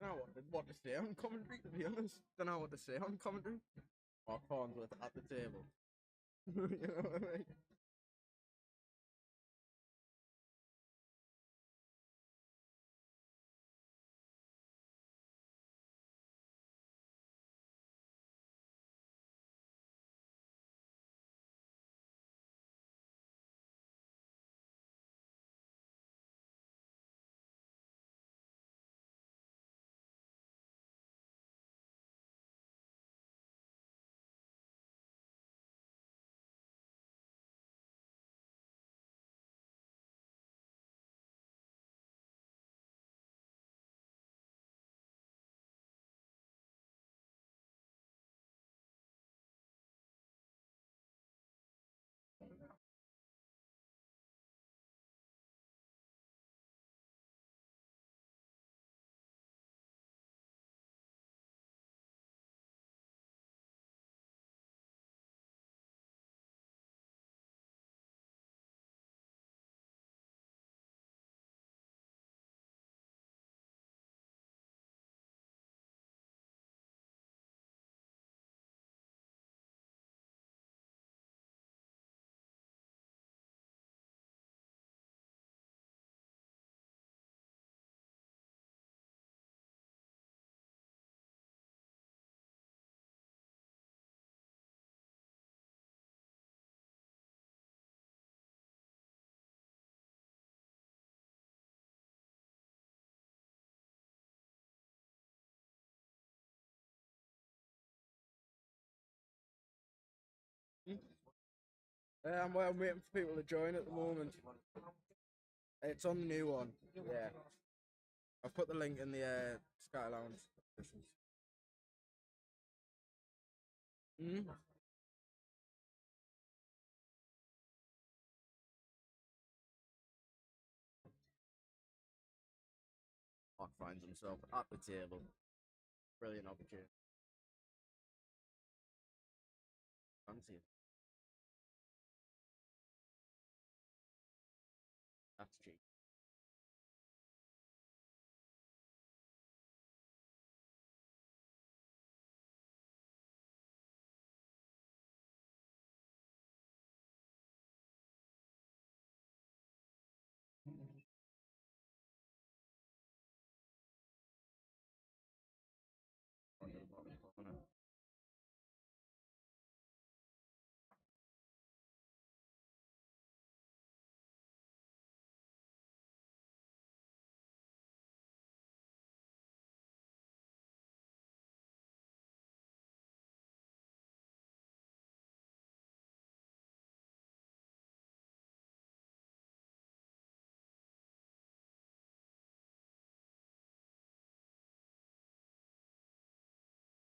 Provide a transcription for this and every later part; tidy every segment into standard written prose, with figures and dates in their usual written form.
I don't know what to say on commentary, to be honest. Don't know what to say on commentary. Marc Farnsworth at the table. You know what I mean? Well, I'm waiting for people to join at the moment. It's on the new one. Yeah. I've put the link in the Sky Lounge. Mm? Mark finds himself at the table. Brilliant opportunity. Fancy it. That's cheap. Under the bottom corner.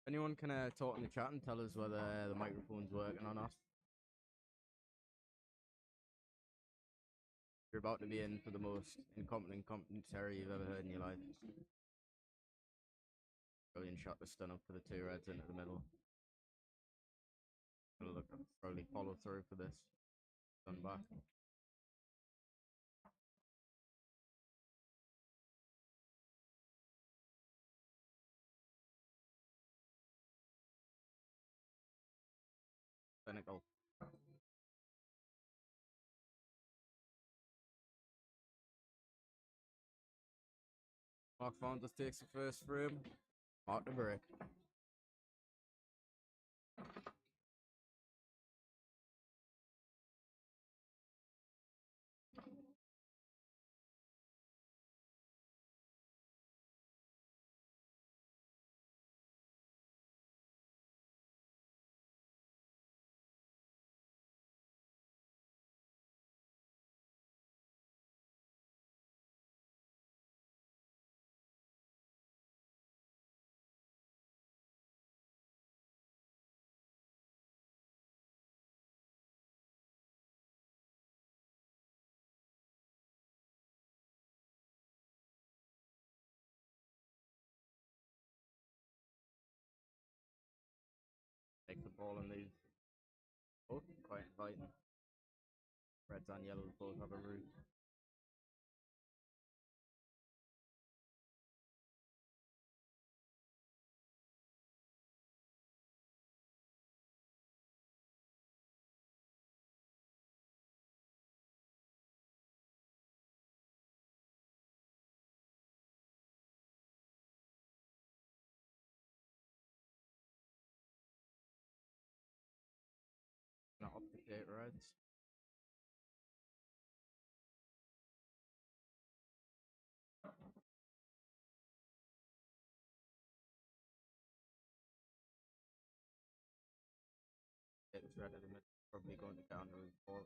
Anyone can talk in the chat and tell us whether the microphone's working or not. You're about to be in for the most incompetent commentary you've ever heard in your life. Brilliant shot to stun up for the two reds into the middle. Gonna look probably follow through for this. Stun back. Clinical. Mark Farnsworth takes the first frame. Mark the break. Take the ball in these. Both quite inviting. Reds and yellows both have a root. reds. It was red at the middle, probably going to counter with ball.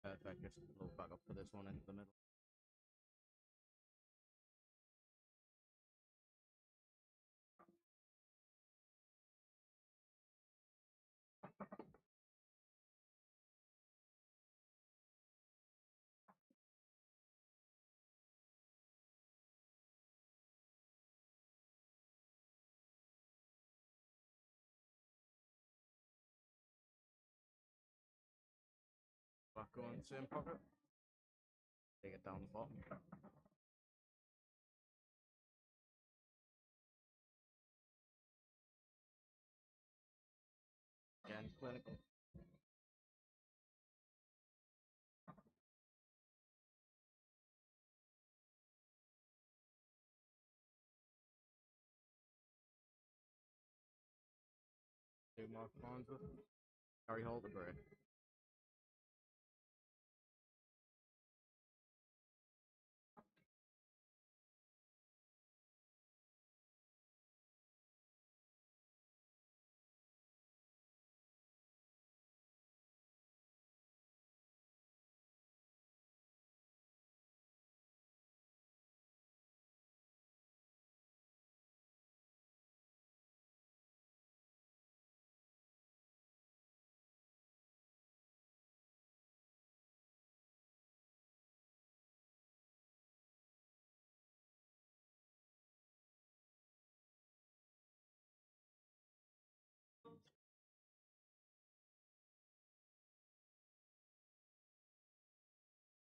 Perfect, just load back up for this one into the middle. Back on the same pocket. Take it down the bottom. Again, clinical. Do Marc Farnsworth. Garry, hold the break.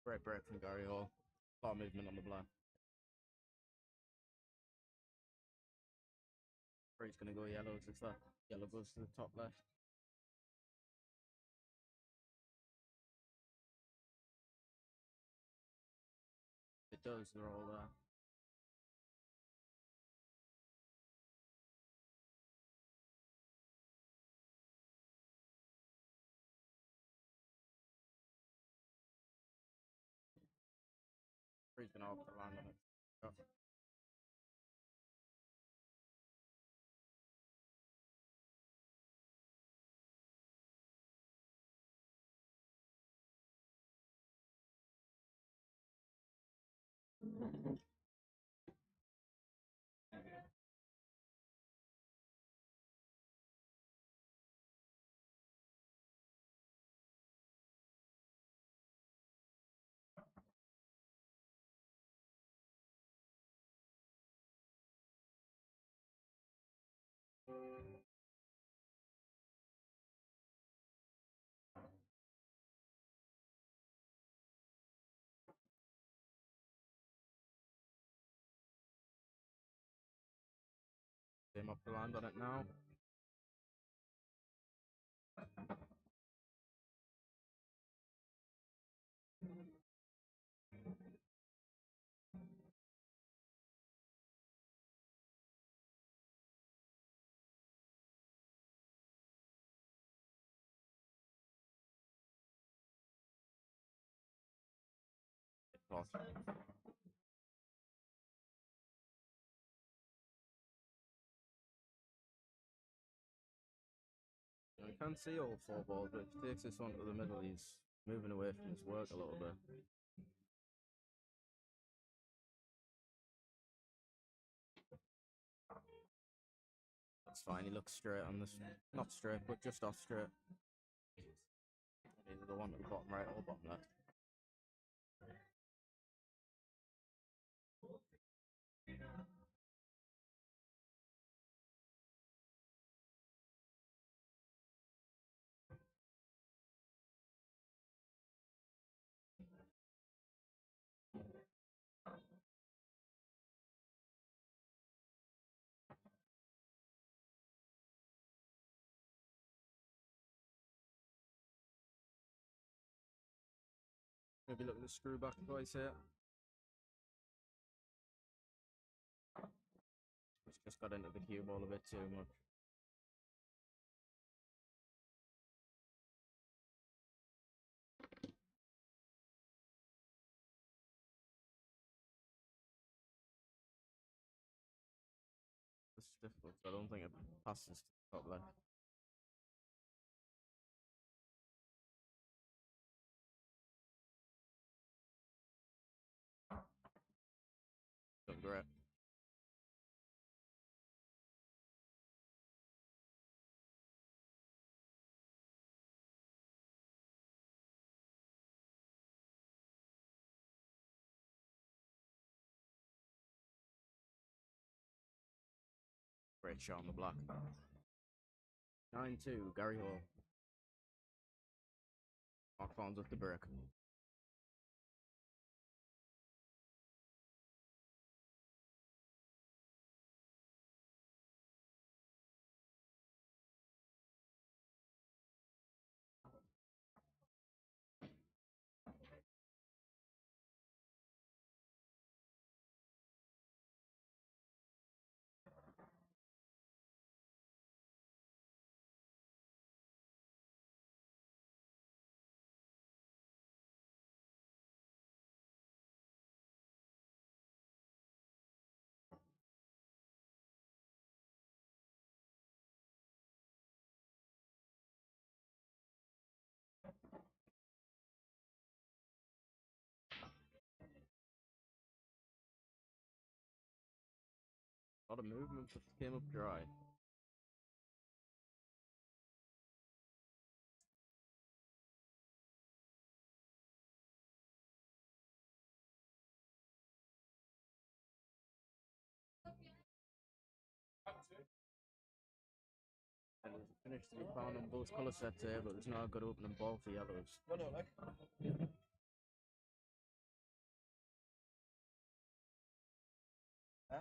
Great break from Garry Hall. A lot of movement on the blind. He's going to go yellows if that yellow goes to the top left. It does, they're all there. He's going to off the land on it. Him up the land on it now. Lost. You can't see all four balls, but if he takes this one to the middle, he's moving away from his work a little bit. That's fine, he looks straight on this. Not straight, but just off straight. Either the one at the bottom right or bottom left. Maybe look at the screw back guys here. It's just got into the cue ball a bit too much. difficult, so I don't think it passes to the top left. Done great. Great shot on the black. 9-2, Garry Hall. Marc Farnsworth the break. A lot of movement, but came up dry. And there's a finish to be found on both colour sets here, but there's not a good opening ball for yellows. No, no, like. Huh?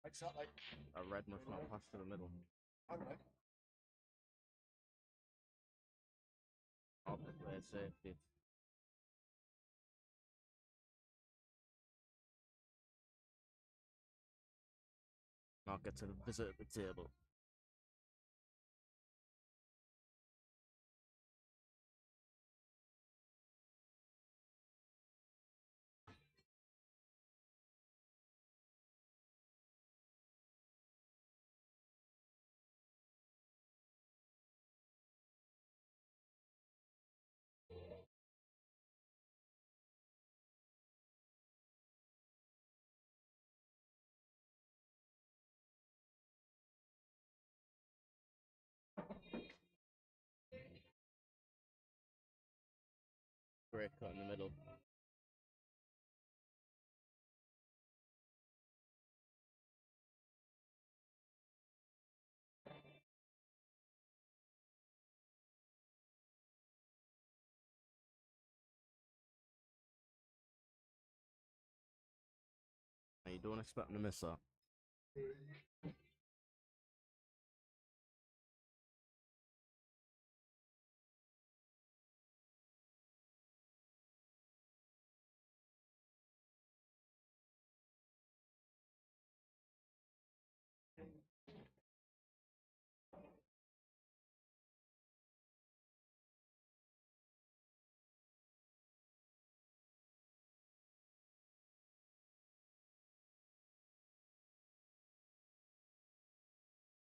Like that, like. A red must not pass to the middle. Okay. Off the play safety. Marc gets a visit at the table. Great cut in the middle. You don't expect him to miss that.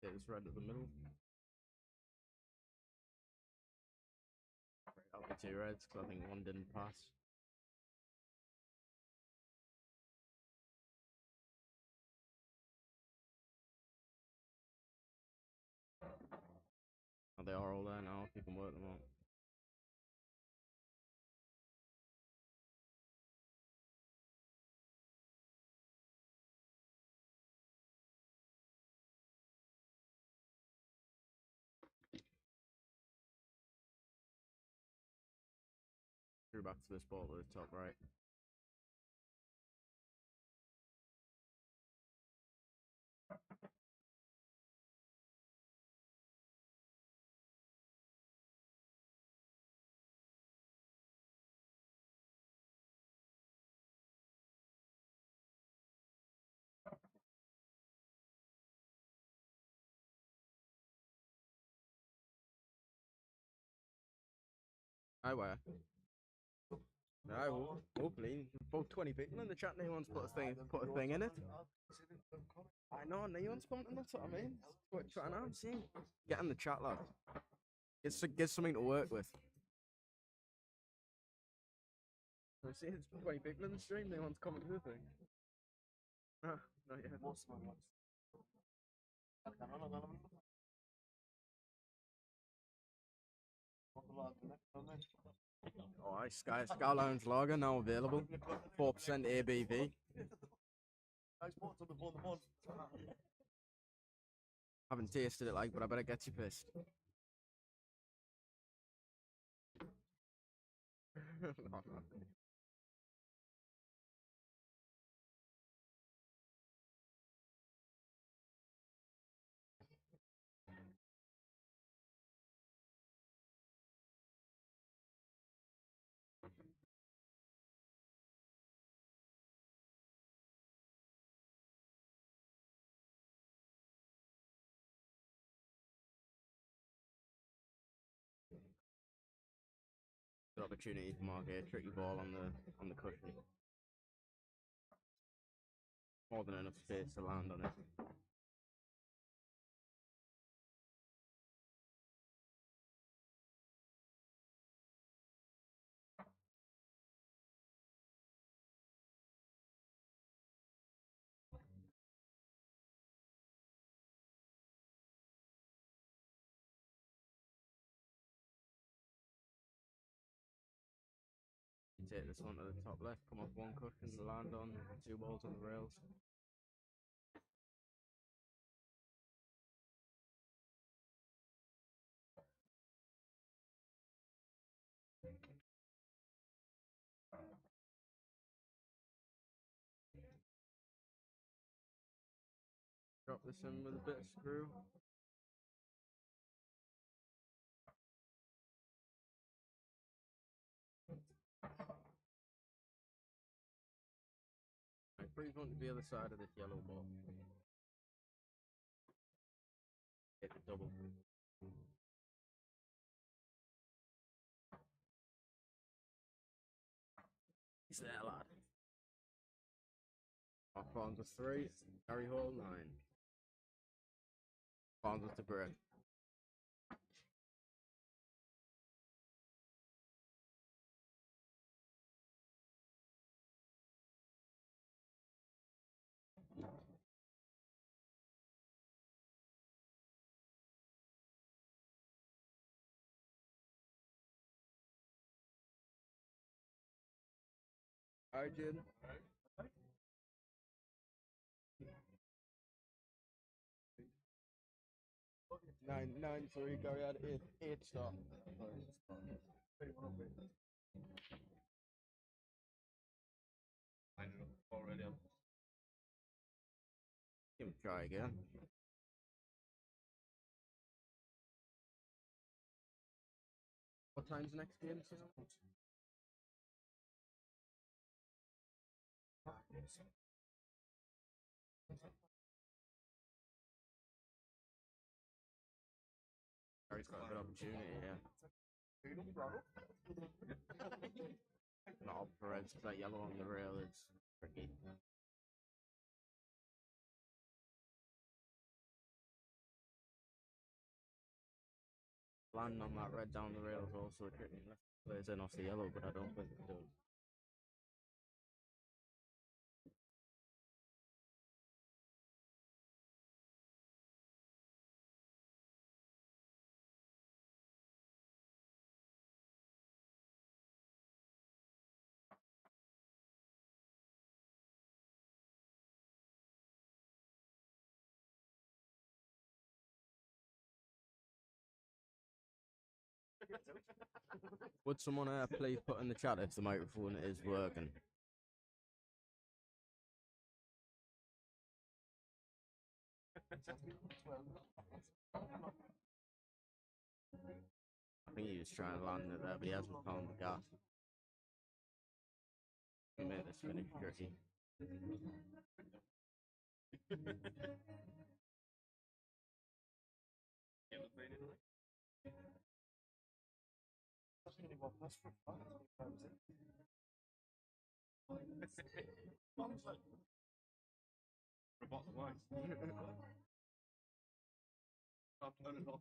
It is red at the middle. I'll be two reds because I think one didn't pass. Oh, they are all there now, if you can work them out. Through back to this ball to the top right. Highway. No, hopefully. About 20 people in the chat. No one's put a thing in it. I know, no one's commenting. That's what I mean. What you trying to see? Get in the chat, lad. Get something to work with. I see it's 20 people in the stream. No one's commenting anything. Ah, not yet. Oh, Sky Lounge Lager now available. 4% ABV. Haven't tasted it but I bet it gets you pissed. No. Good opportunity for Marc here. Tricky ball on the cushion. More than enough space to land on it. You take this one to the top left, come off one cushion, land on 2 balls on the rails. Drop this in with a bit of screw. I breathe onto the other side of this yellow ball. Hit the double. He's there, lad. Off Farnsworth 3, Garry Hall 9. Farnsworth to break. Alright, Jim. 9-3, Garry had 8 stop. Already. Give him a try again. What time's the next game, Sam? Garry's got a good opportunity, yeah. Not for reds, that yellow on the rail is tricky. Landing on that red down the rail is also tricky. Left plays in off the yellow, but I don't think it does. Would someone please put in the chat if the microphone is working? I think he was trying to land it there, but he hasn't found the gas. He made this finish tricky. Robot lights. I'll turn it off.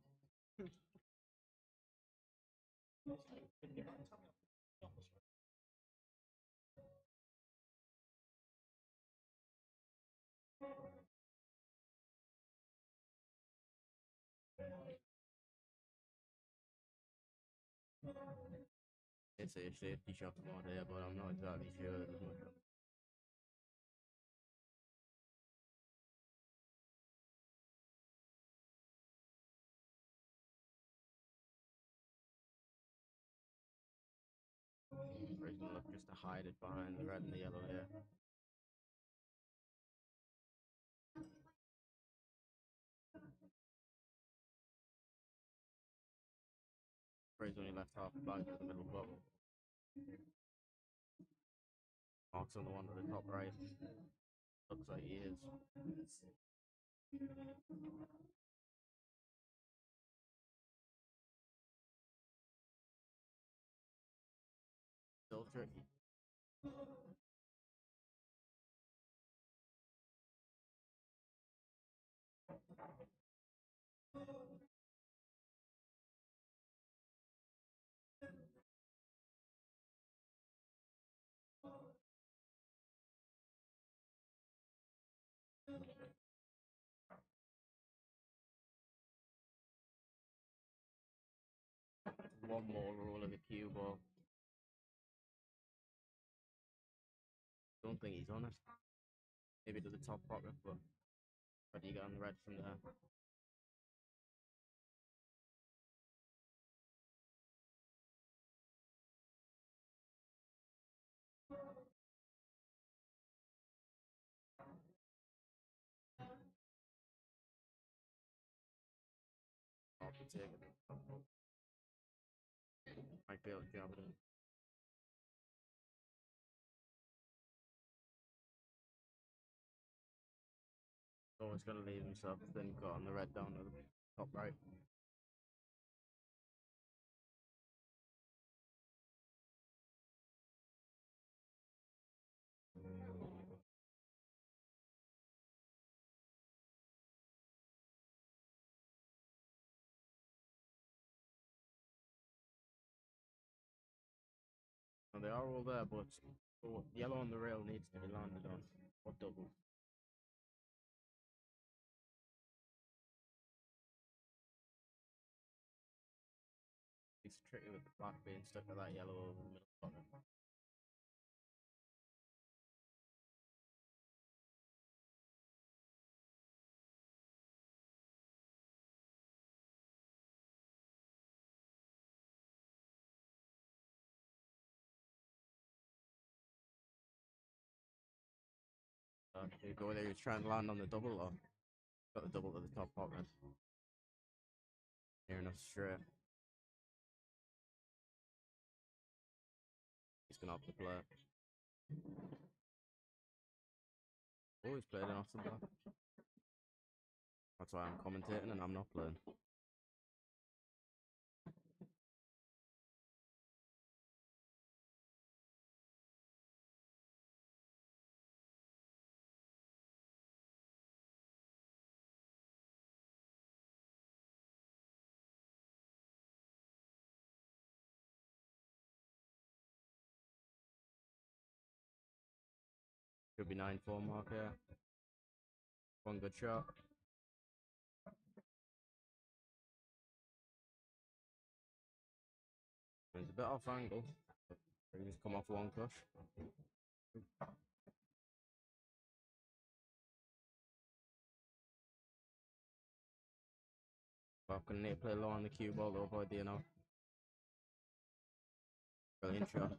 It's a safety shop more here, but I'm not exactly sure. He's gonna look just to hide it behind the red and the yellow here. He's only left half the bag to the middle bottle. Mark's on the one to the top right. Looks like he is. Still tricky. One more roll of the cue ball. Don't think he's on it. Maybe to the top pocket, but how do you get on the red from there? I'll be taking it. Might be able to jab it in. Always gonna leave himself, then got on the red down to the top right. And they are all there, but yellow on the rail needs to be landed on. Or double. It's tricky with the black being stuck with that yellow over the middle pocket. There you go, there he's trying to land on the double, or got the double to the top pocket. Near enough straight. He's gonna have to play. Oh, he's playing off the black. That's why I'm commentating and I'm not playing. Could be 9-4 Marc here. One good shot. It's a bit off angle. But he's come off one push. Marc can play low on the cue ball to avoid the enough. Brilliant shot.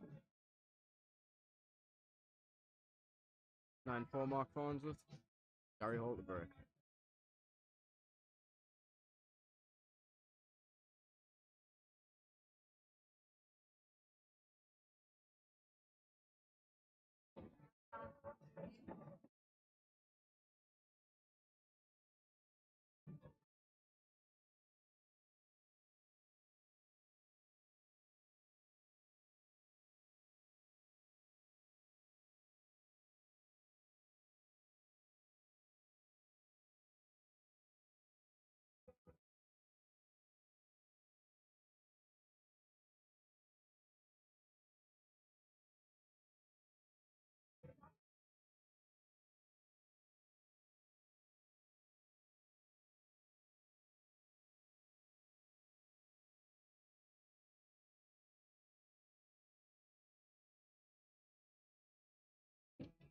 9-4 Marc Farnsworth. Garry hold the break.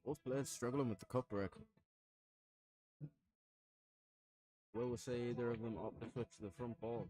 Both players struggling with the cup break. Will we say either of them opt to switch to the front ball?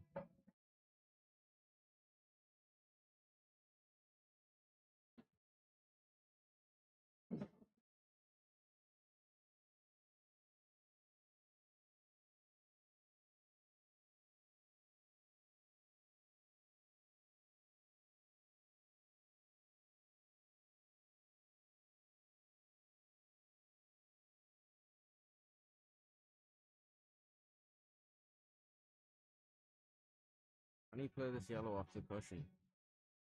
Can he play this yellow after pushing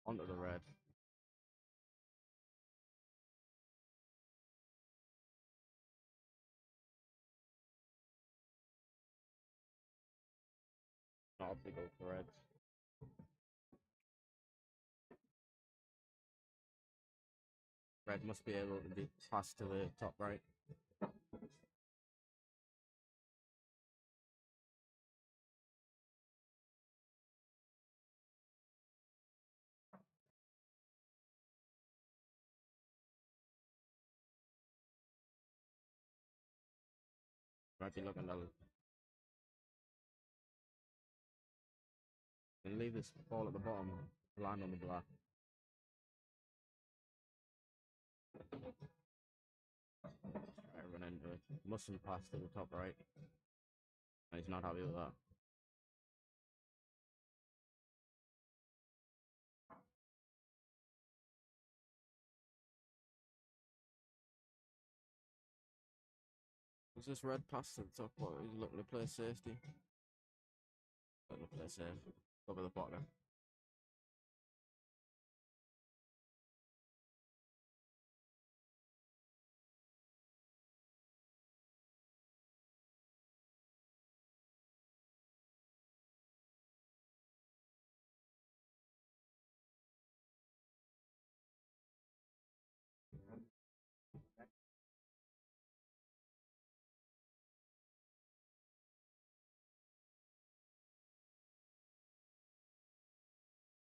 onto the red? Not if they go for reds. Red must be able to be passed to the top right. Might be looking to and leave this ball at the bottom, land on the black. Try to run into it. Mustn't pass to the top right. And he's not happy with that. Was this red pass to the top? What? He's looking to play safety. Looking to play safe. Cover the bottom.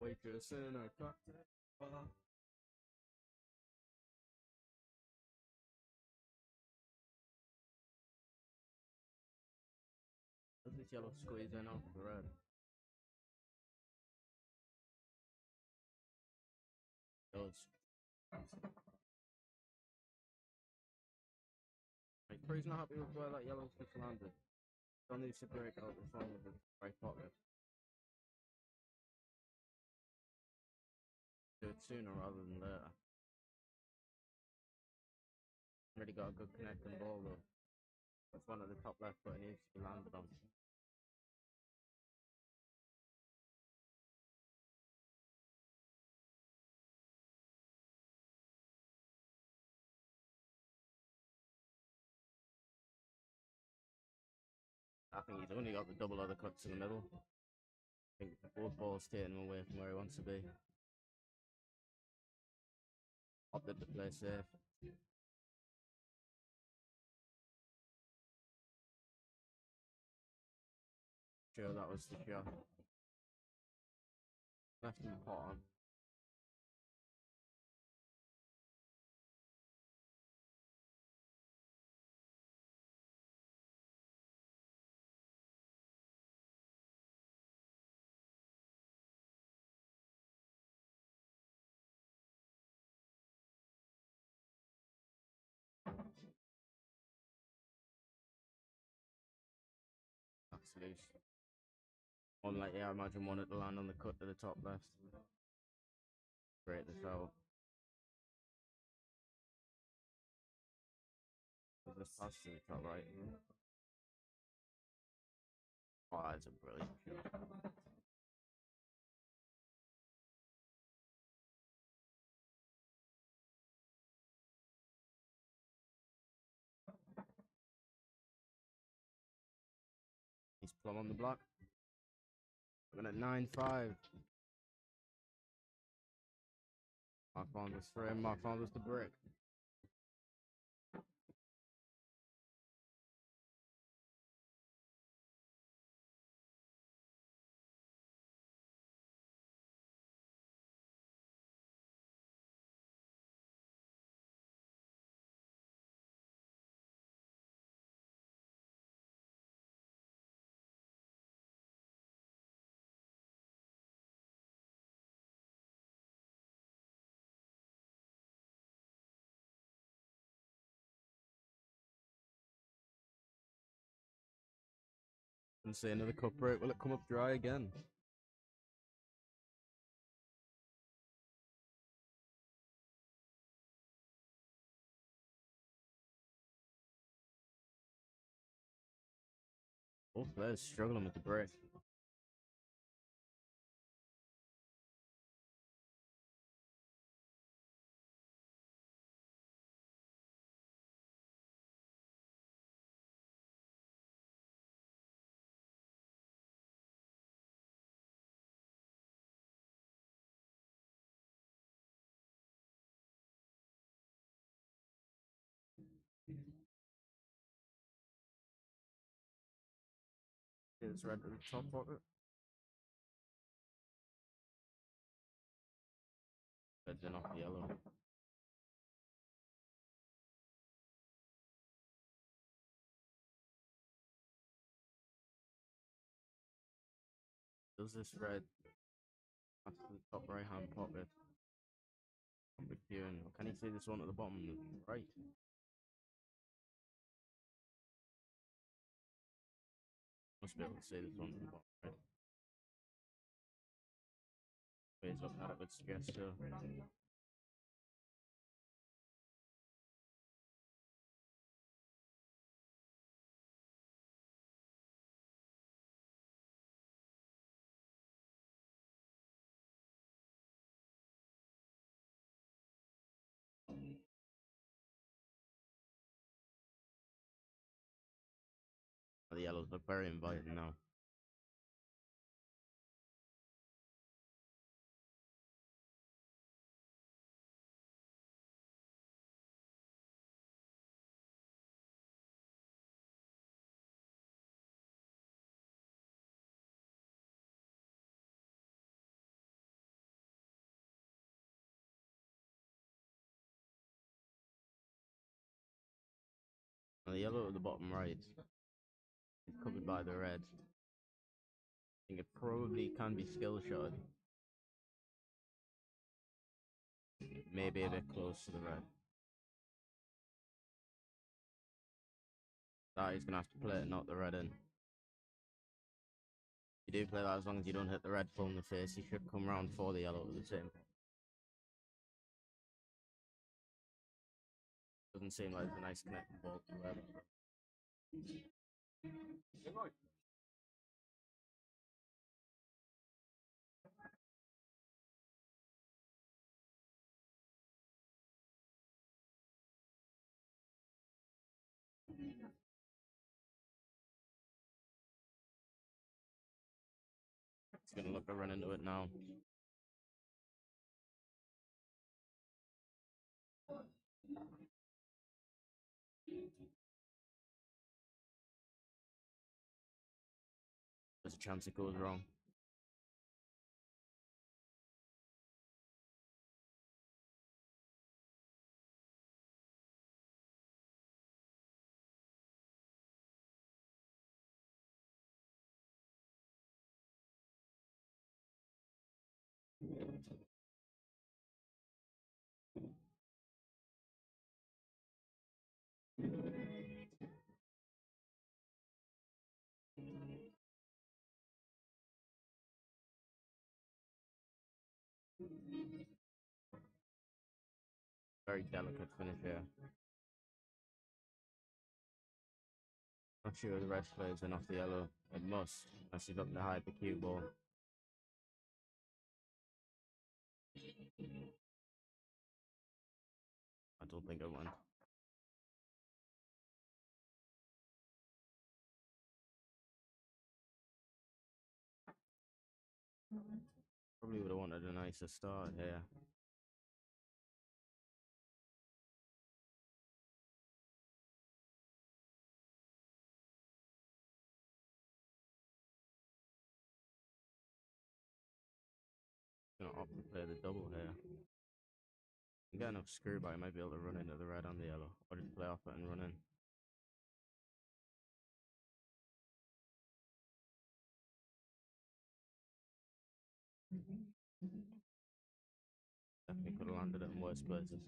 Waitress in a cocktail bar. Does this yellow squeeze in off the red? Does. Like, Free's not happy with where that yellow just landed. Don't need to break out the front of the right pocket. Do it sooner rather than later. Already got a good connecting ball though. That's one at the top left, but it needs to be landed on. I think he's only got the double other cuts in the middle. I think both balls taking him away from where he wants to be. Opted to play safe. Sure, that was the shot. Left him pot on. That's loose. One like, yeah, I imagine one at the land on the cut to the top left. Great this out. This pass to the top right. Oh, that's a brilliant shot. He's plumb on the block. Looking at 9-5. Marc Farnsworth for him. Marc Farnsworth the brick. And say another cup break. Will it come up dry again? Both players struggling with the break. It's red at the top of it. But then off the yellow. Does this red that's the top right hand pocket? Can you see this one at the bottom right? Must be able to see this one at the bottom right. He's looking at it with gesture. The yellows look very inviting now. And the yellow at the bottom right is covered by the red. I think it probably can be skill shot. Maybe a bit close to the red. That he's gonna have to play it, not the red in. You do play that as long as you don't hit the red full in the face. You should come round for the yellow at the same. Doesn't seem like it's a nice connecting ball to the red. He's gonna look to run into it now. There's a chance it goes wrong. Very delicate finish here. Not sure the red plays in off the yellow. It must, unless he's looking to hide the cue ball. I don't think it went. Probably would have wanted a nicer start here. Gonna opt to play the double here. And get enough screw by, I might be able to run into the red and the yellow. Or just play off it and run in. Definitely could have landed it in worse places.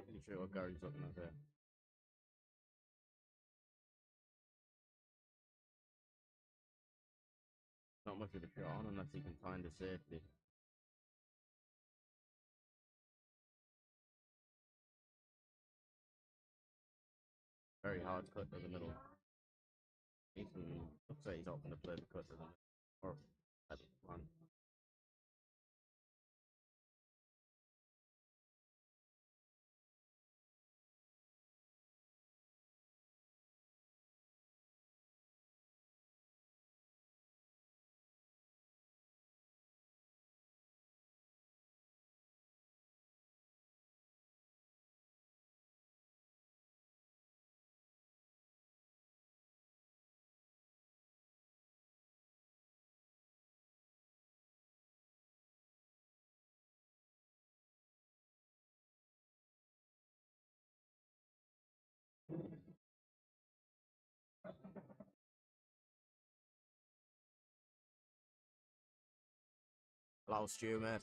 Pretty sure what Garry's looking at there. Not much of a shot on unless he can find a safety. Very hard cut to the middle. Looks like he's open to play the cut to the middle. Or at the one. Lost you, mate.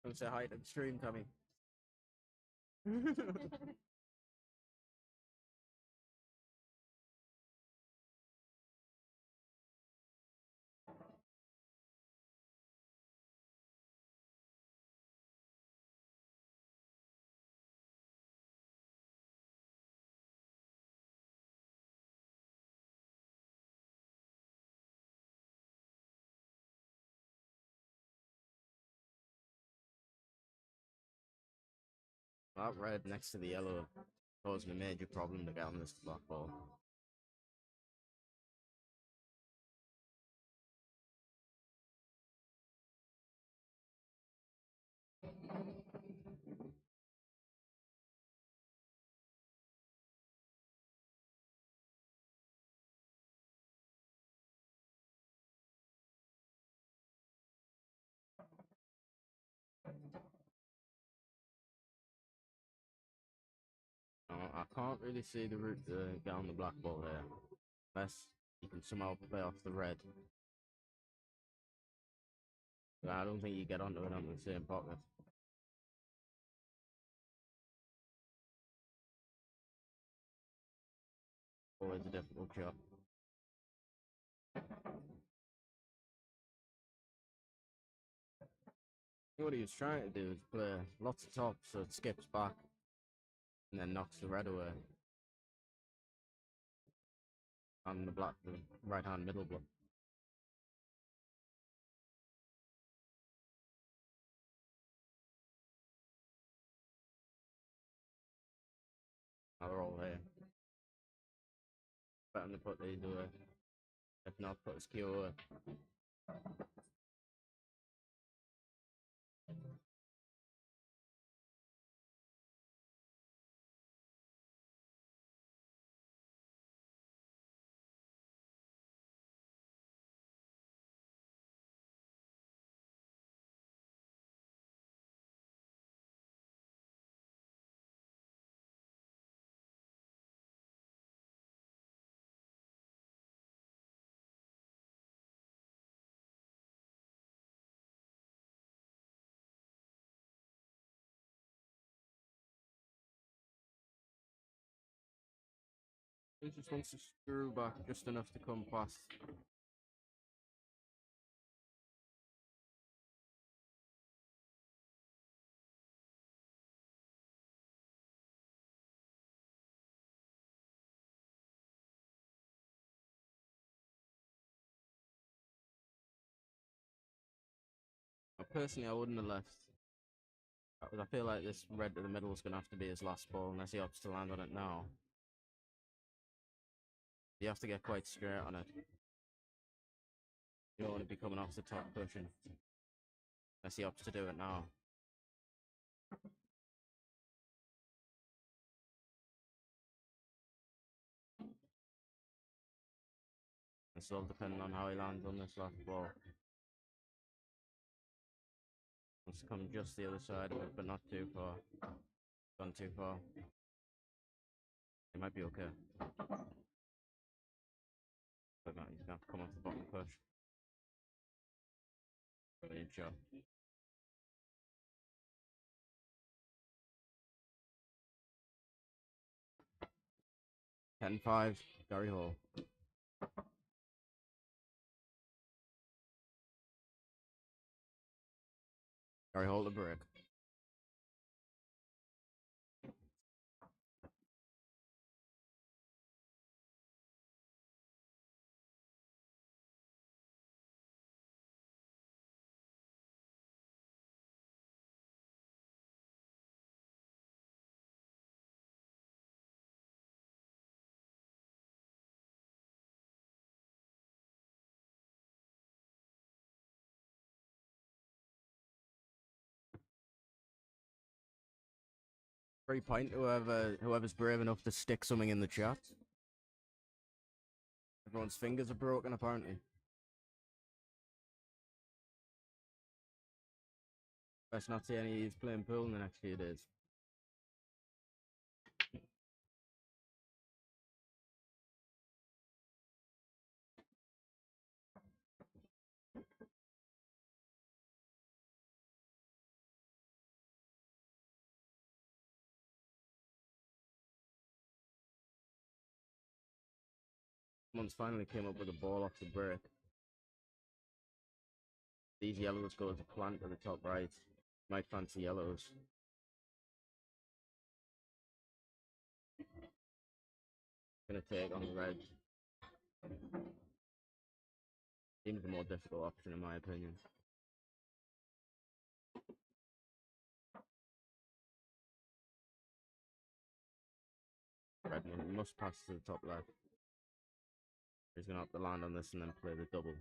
Come say hi to the stream, Tommy. That red next to the yellow causing a major problem to get on this black ball. I can't really see the route to get on the black ball there. Unless you can somehow play off the red. But I don't think you get onto it on the same pocket. Always a difficult shot. What he was trying to do is play lots of tops so it skips back and then knocks the red away. On the black, the right hand middle block. Now they're all here. Better to put these away. If not, put his cue away. He just wants to screw back just enough to come past. Personally, I wouldn't have left. I feel like this red to the middle is going to have to be his last ball unless he opts to land on it now. You have to get quite straight on it. You don't want to be coming off the top cushion unless he opts to do it now. It's all depending on how he lands on this last ball. It's come just the other side of it, but not too far. Gone too far. It might be okay. But no, he's gonna have to come off the bottom push. Brilliant job. Ten five, Garry Hall. Garry Hall to break. Free point to whoever's brave enough to stick something in the chat. Everyone's fingers are broken apparently. Best not see any of these playing pool in the next few days. Someone's finally came up with a ball off the break. These yellows go to plant to the top right. Might fancy yellows. Gonna take on the red. Seems the more difficult option in my opinion. Red must pass to the top left. He's gonna have to land on this and then play the double.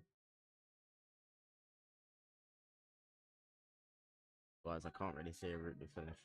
Otherwise, I can't really see a route to finish.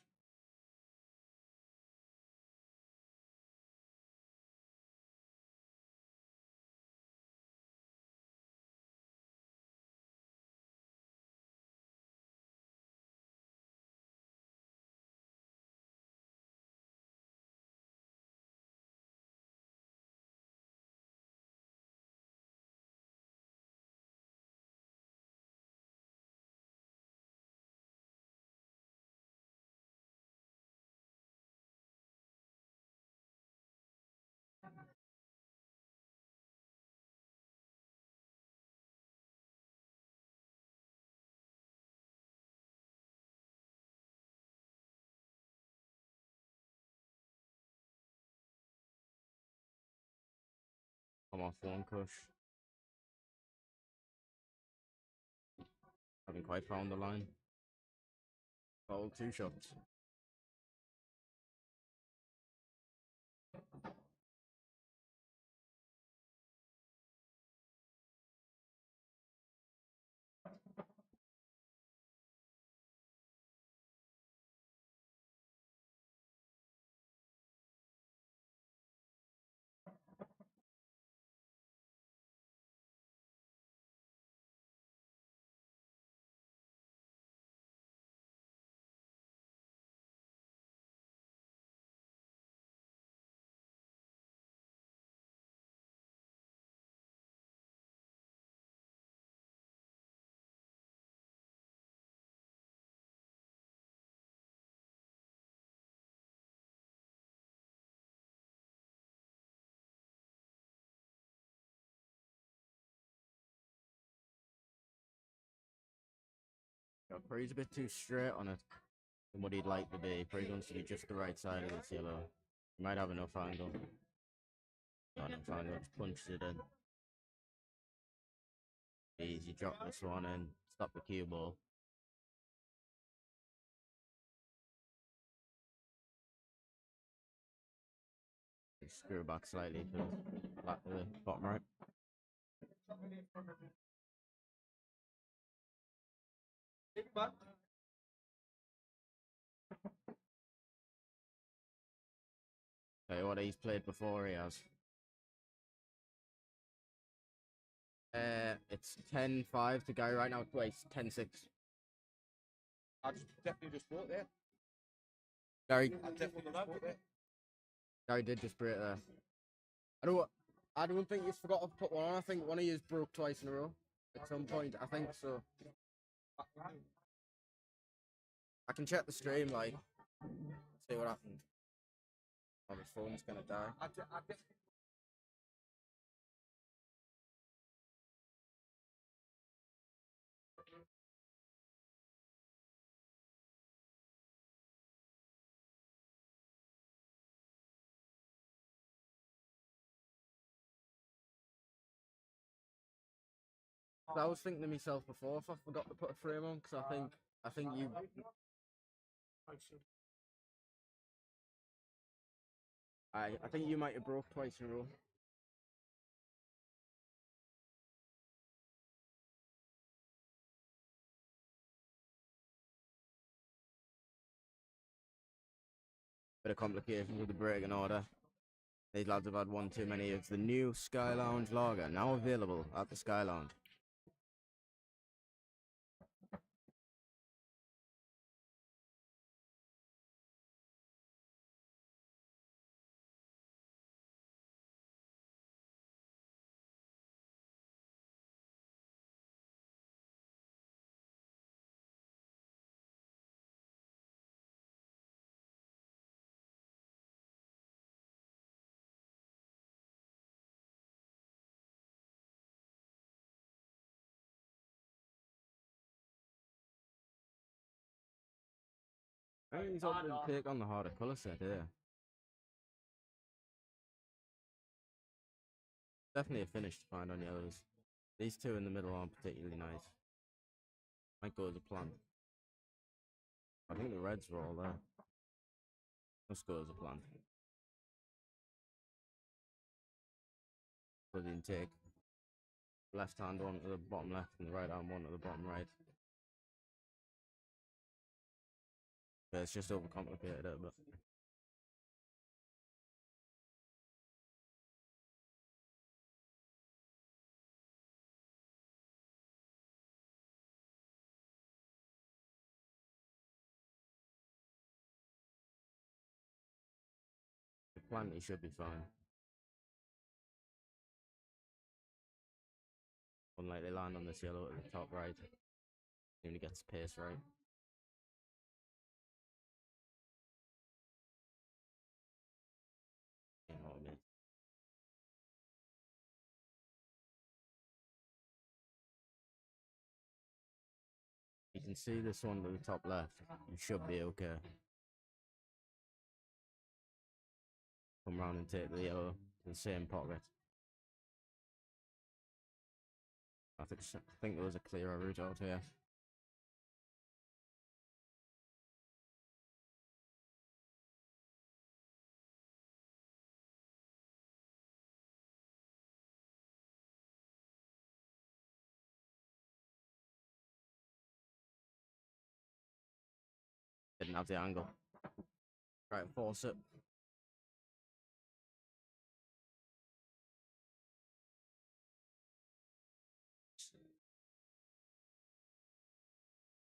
Come off one push. Haven't quite found the line. Foul 2 shots. Pre's a bit too straight on it than what he'd like to be. Pre wants to be just the right side of this yellow. He might have enough angle. Not enough angle, just punched it in. Easy, drop this one in. Stop the cue ball. Screw back slightly to the bottom right. Tell you what, he's played before, he has. It's 10-5 to go right now. Wait, 10-6. I definitely just bought there. Garry, I definitely just bought there. Garry did just break there. I don't know what. I don't think you forgot to put one on. I think one of you broke twice in a row at some point. I think so. I can check the stream, like, see what happened. Oh, his phone's gonna die. I was thinking to myself before if I forgot to put a frame on, because I think you. I think you might have broke twice in a row. Bit of complications with the break and order. These lads have had one too many. It's the new Sky Lounge Lager, now available at the Sky Lounge. I think he's opted to take on the harder colour set here. Definitely a finish to find on yellows. These two in the middle aren't particularly nice. Might go as a plan. I think the reds are all there. Let's go as a plan. So the intake. Left hand one to the bottom left and the right hand one to the bottom right. Yeah, it's just overcomplicated it, but the plenty should be fine. Unlike they land on this yellow at the top right. When he gets the pace right. You know what I mean? You can see this one to the top left. You should be okay. Come round and take the yellow to the same pocket. I think there was a clearer route out here. Didn't have the angle. Right, force it.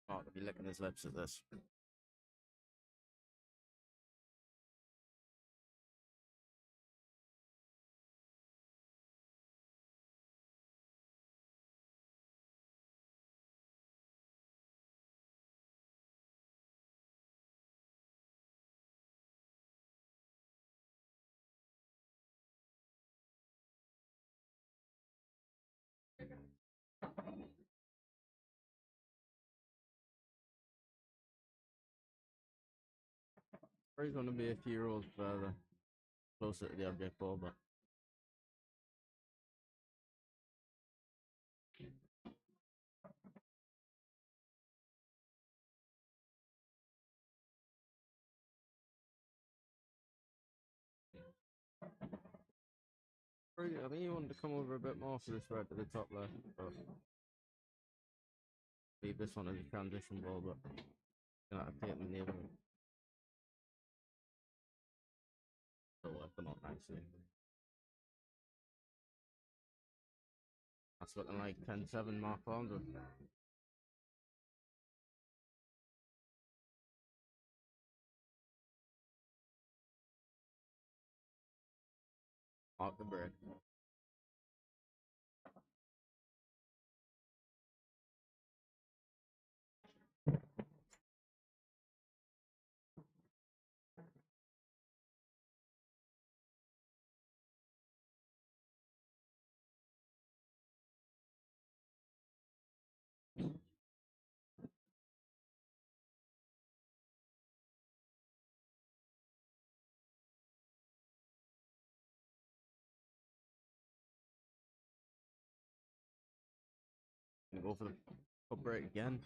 Marc will be licking his lips at this. He's going to be a few rolls further, closer to the object ball, but I think he wanted to come over a bit more for this red to the top left, but leave this one as a transition ball, but gonna have to take them in the other one. So work them up nicely. That's looking like 10-7 Marc Farnsworth. Mark the break. go for the cup break again.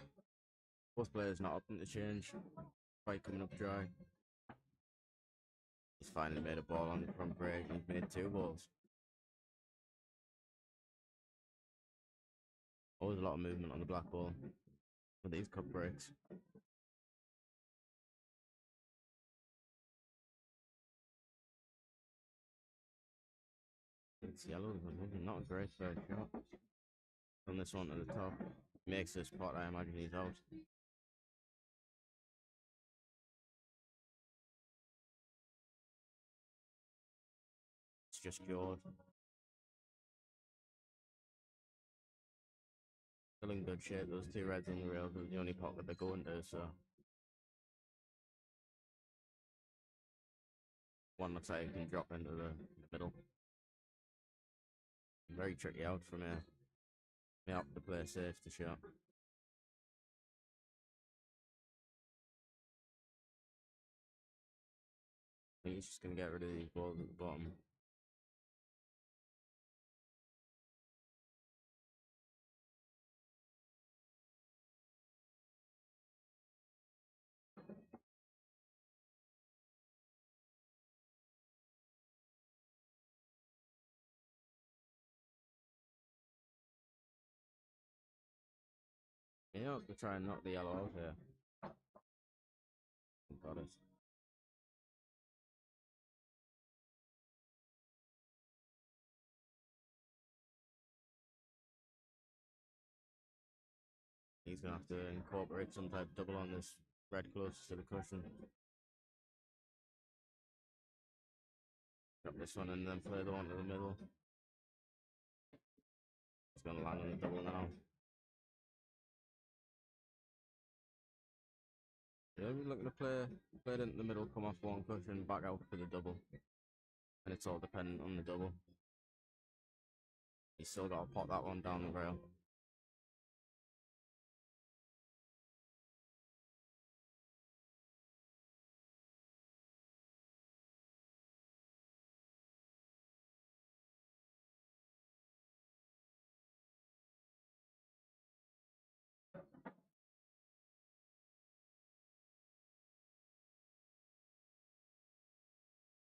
Both players not opting to change. Fight coming up dry. He's finally made a ball on the front break. He's made 2 balls. Always a lot of movement on the black ball with these cup breaks. It's yellow, not a great third shot. From this one to the top. Makes this pot, I imagine he's out. It's just cured. Still in good shape, those 2 reds on the rails are the only pot that they're going to, so. One looks like it can drop into the middle. Very tricky out from here. May have to play safe to shot. I think he's just going to get rid of these balls at the bottom. Yeah, we'll try and knock the yellow out here. Got it. He's going to have to incorporate some type of double on this red closest to the cushion. Drop this one and then play the one to the middle. He's going to land on the double now. Yeah, we're looking to play it into the middle, come off one cushion, back out for the double. And it's all dependent on the double. He's still got to pot that one down the rail.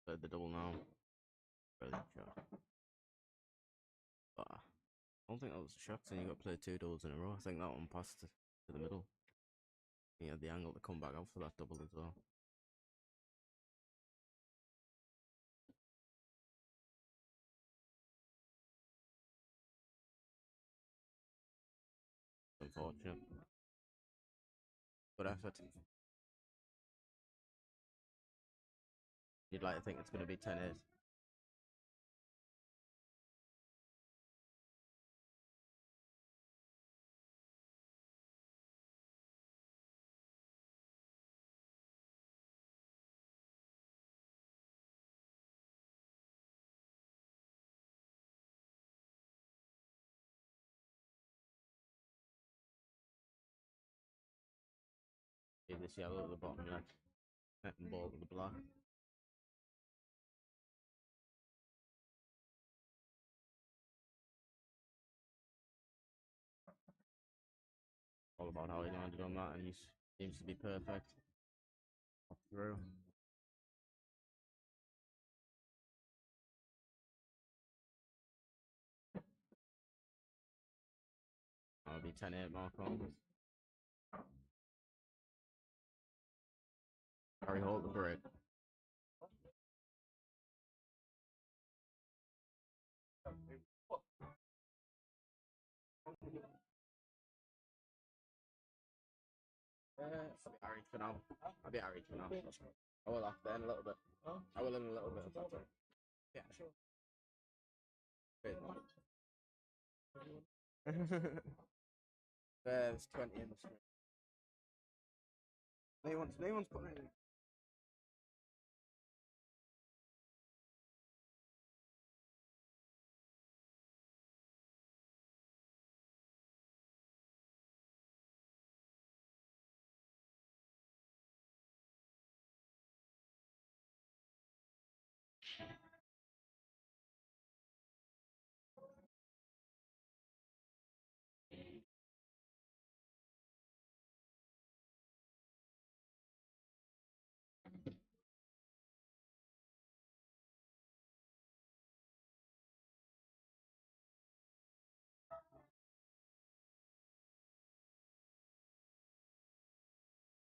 Play the double now. Brilliant shot. But I don't think that was a shot, and you got to play 2 doubles in a row. I think that one passed to the middle. He had the angle to come back out for that double as well. Unfortunate. Good effort. You'd like to think it's going to be 10-8. Give this yellow at the bottom left. Net and ball to the black. All about how he landed on that, and he seems to be perfect. Off through. That'll be 10-8 Marc on. Garry hold the break. Garry for now. I'll be Garry for now. I will after in a little bit. I will in a little bit. Yeah, sure. There's 20 in the screen. No one's putting it.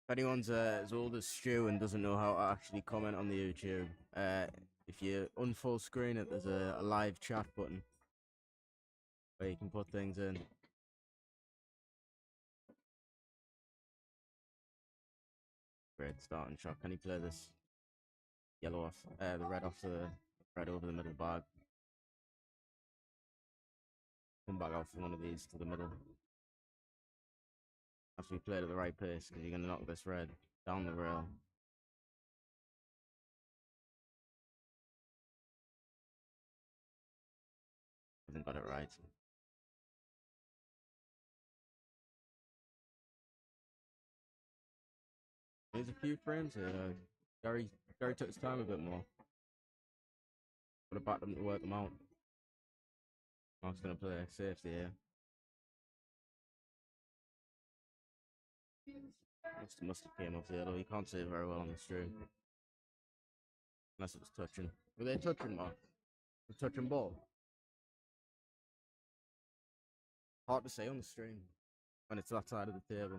If anyone's as old as Stu and doesn't know how to actually comment on the YouTube, if you unfull screen it, there's a live chat button where you can put things in. Great starting shot. Can he play this yellow off, the red off the red over the middle bag? Come back out from one of these to the middle. Have to be played at the right pace because you're going to knock this red down the rail. Hasn't got it right. There's a few frames here. Garry took his time a bit more. Would have backed them to work them out. Marc's going to play safety here. Must have came off the other. You can't see it very well on the stream. Unless it was touching. Were they touching, Marc? The touching ball? Hard to say on the stream when it's that side of the table.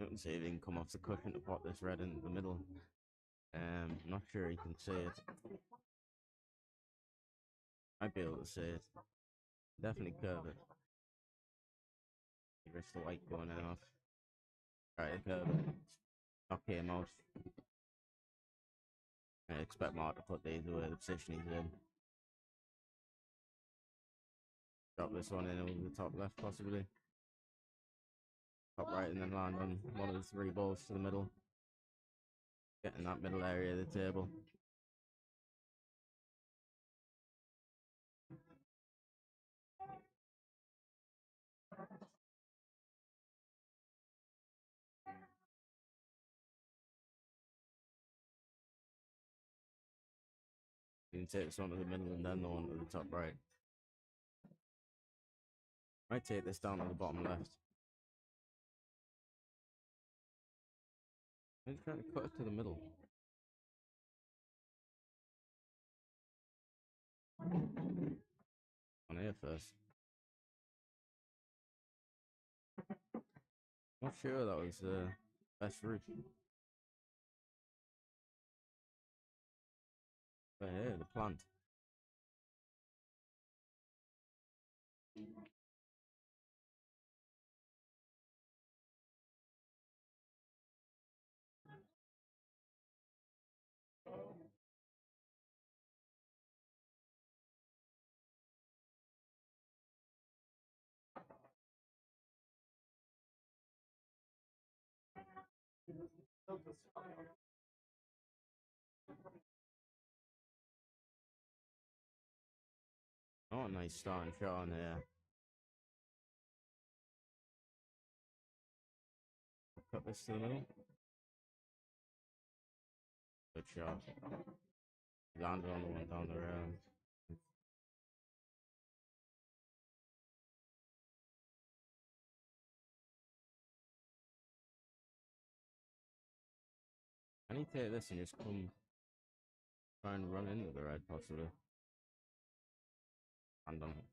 You can see if he can come off the cushion to pop this red in the middle. I'm not sure he can see it. Might be able to see it. Definitely curve it. He risks the white going in off. Right, curve it. Knock him out. I expect Marc to put these away the position he's in. Drop this one in over the top left, possibly. Top right, and then land on one of the three balls to the middle. Get in that middle area of the table. You can take this one to the middle and then the one to the top right. Might take this down to the bottom left. I'm trying to cut it to the middle. On here first. Not sure that was the best route. But here, the plant. Oh, nice starting shot on there. Cut this to the middle. Good shot. Landed on the one down the round. Can he take this and just come try and run into the red possibly? Hand on it.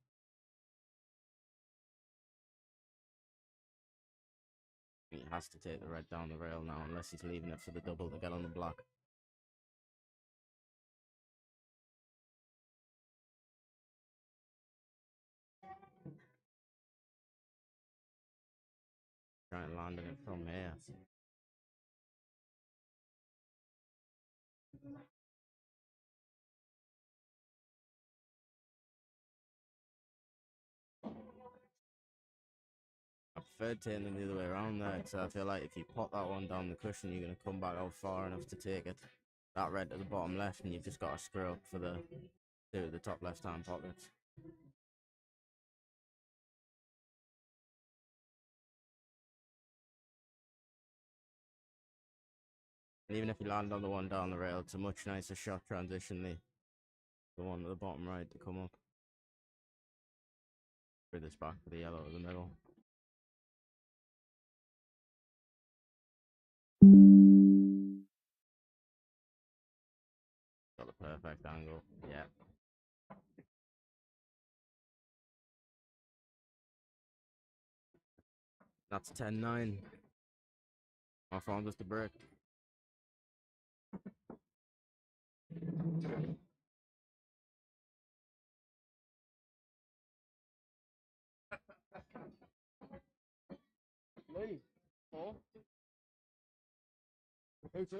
He has to take the red down the rail now unless he's leaving it for the double to get on the block. Trying to land it from here. I preferred taking them the other way around there because I feel like if you pop that one down the cushion, you're going to come back out far enough to take it. That red to the bottom left, and you've just got to screw up for the two of the top left hand pockets. And even if you land on the one down the rail, it's a much nicer shot transitionally. The one at the bottom right to come up. Through this back for the yellow in the middle. perfect angle. Yeah. That's 10-9. I found this to break. Lee. 4. Who 2?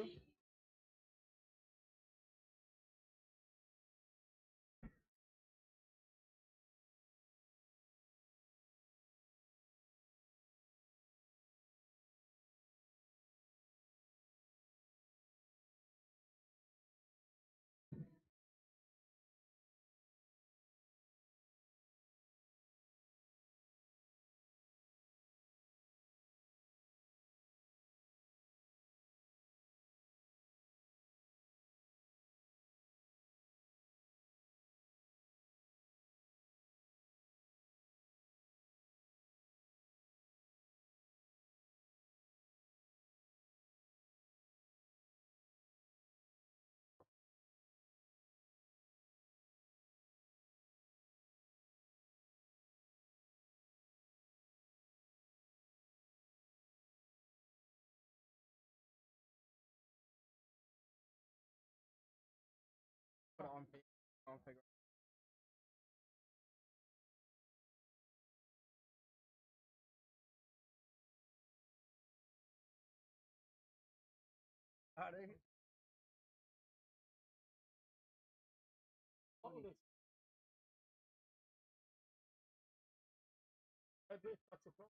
Put it on feet. I'll figure it out. What is this? That's a problem.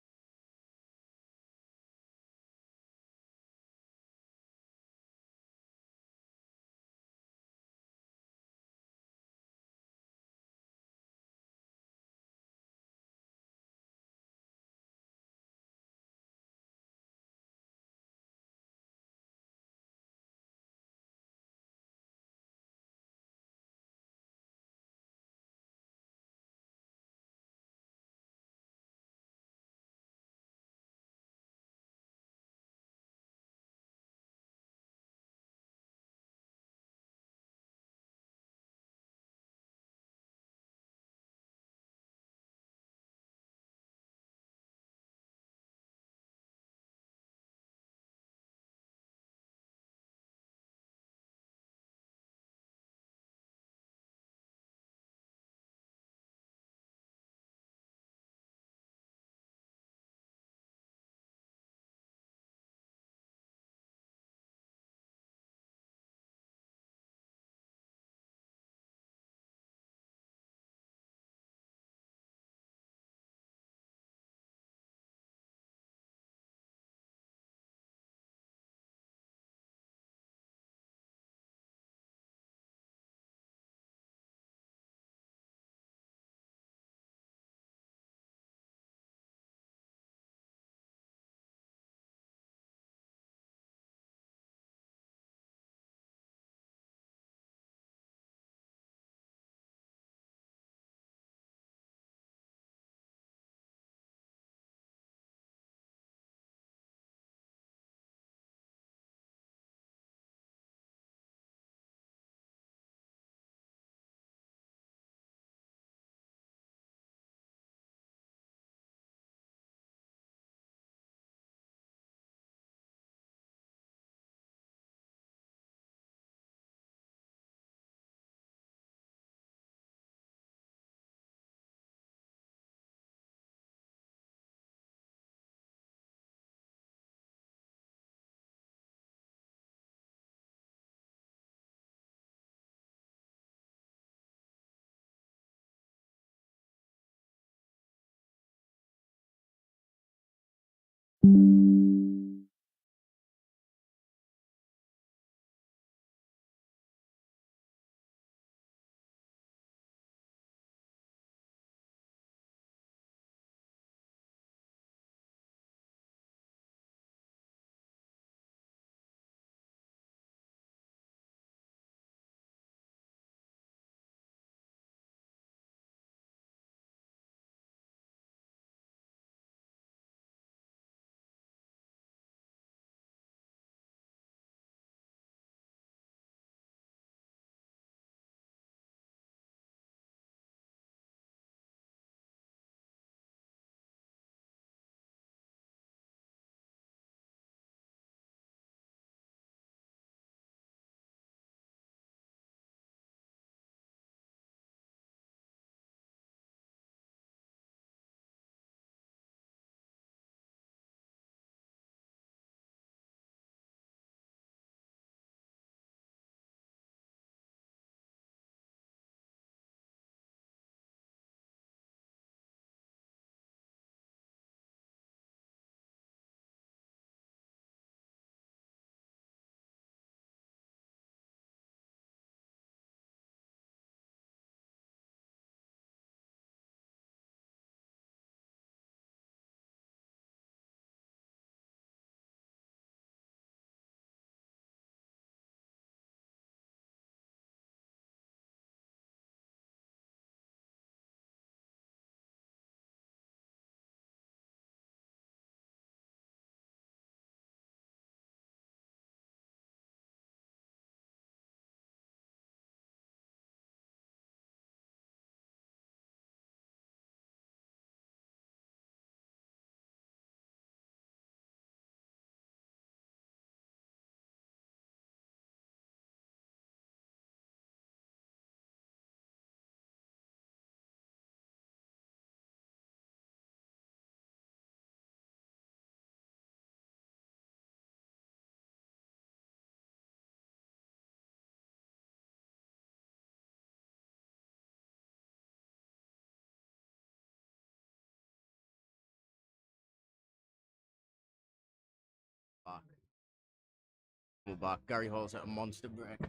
Double back. Garry Hall's at a monster break.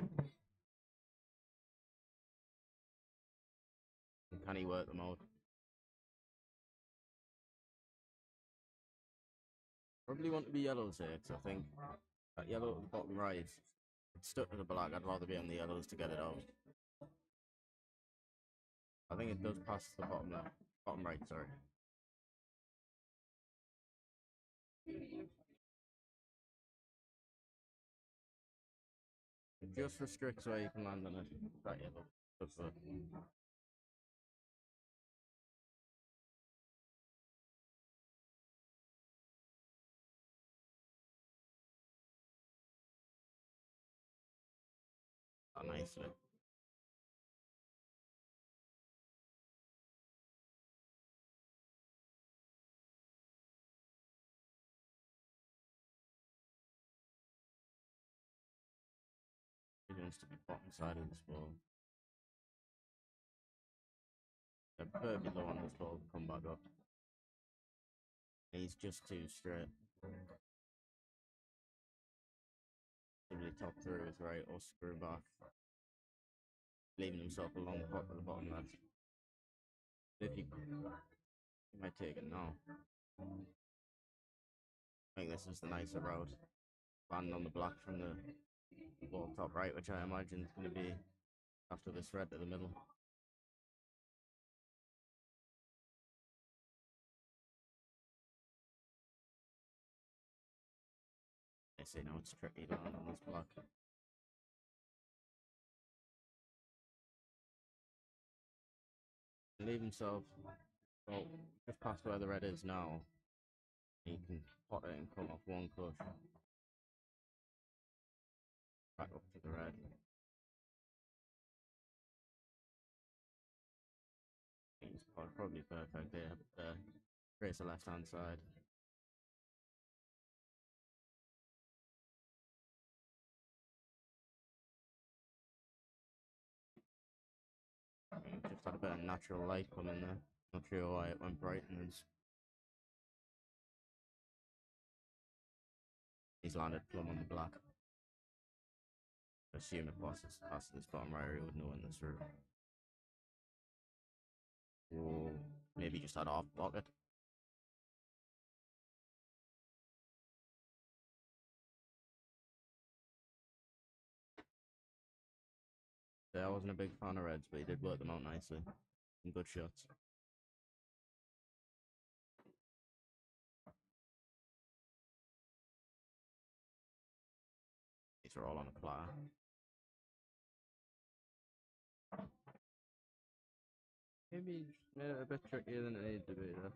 Can he work them out? Probably want to be yellows here, because I think that yellow at the bottom right, it's stuck to the black. I'd rather be on the yellows to get it out. I think it does pass the bottom left. Bottom right, sorry. It just restricts where you can land on it. That yellow. Nicely. It wants to be bottom side of this ball. They're perfectly low on this ball to come back up. He's just too straight. Simply top through his right or screw back. Leaving himself a long pot at the bottom left. If he might take it now. I think this is the nicer route. Land on the black from the ball top right, which I imagine is going to be after this red to the middle. I say now it's tricky to land on this black. Leave himself, well, just past where the red is now. He can pot it and come off one push. Back up to the red. He's probably perfect there, but creates the left hand side. Just had a bit of natural light come in there. Not sure why it went bright, and he's landed plumb on the black. I assume it passes this bottom right, he would know in this route. Or maybe just had off pocket. Yeah, I wasn't a big fan of reds, but he did work them out nicely. Some good shots. These are all on a platter. Maybe made it a bit trickier than it needed to be there.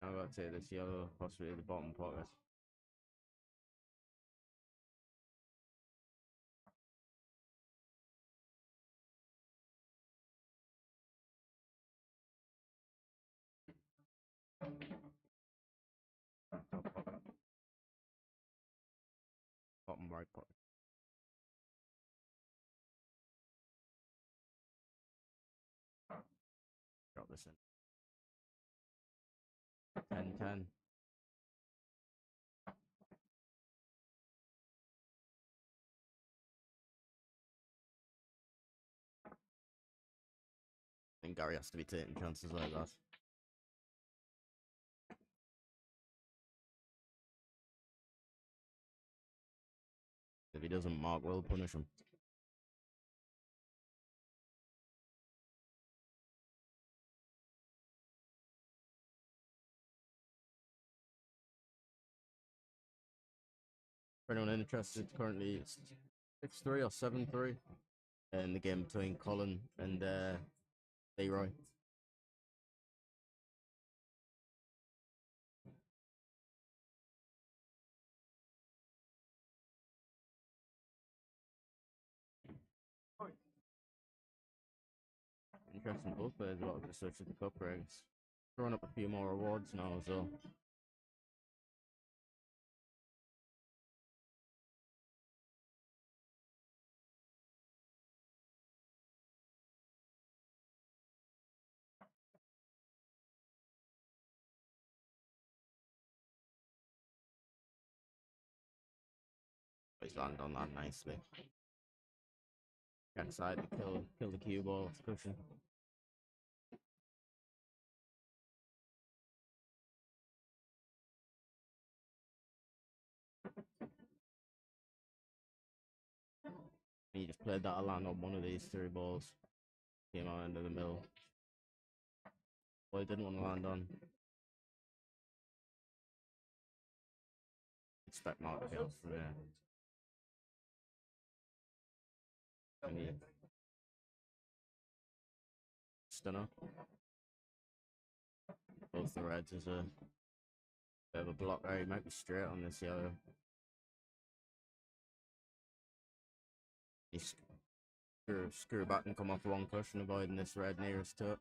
I'm about to say this yellow, possibly the bottom pocket. Top pocket. Bottom right pocket. Drop this in. 10-10. I think Garry has to be taking chances like that. If he doesn't, Marc will punish him. For anyone interested, currently it's 6-3 or 7-3 in the game between Colin and Leroy. Interesting, both players a lot of research at the cup ranks. Throwing up a few more awards now as well. He's landed on that nicely. Back side to kill the cue ball off the cushion. He just played that land on one of these 3 balls. Came out into the middle. Well, he didn't want to land on. Expect Marc to get off from there. And he stunner. Both the reds is a bit of a block there. He might be straight on this yellow. He screw back and come off one cushion, avoiding this red nearest to it.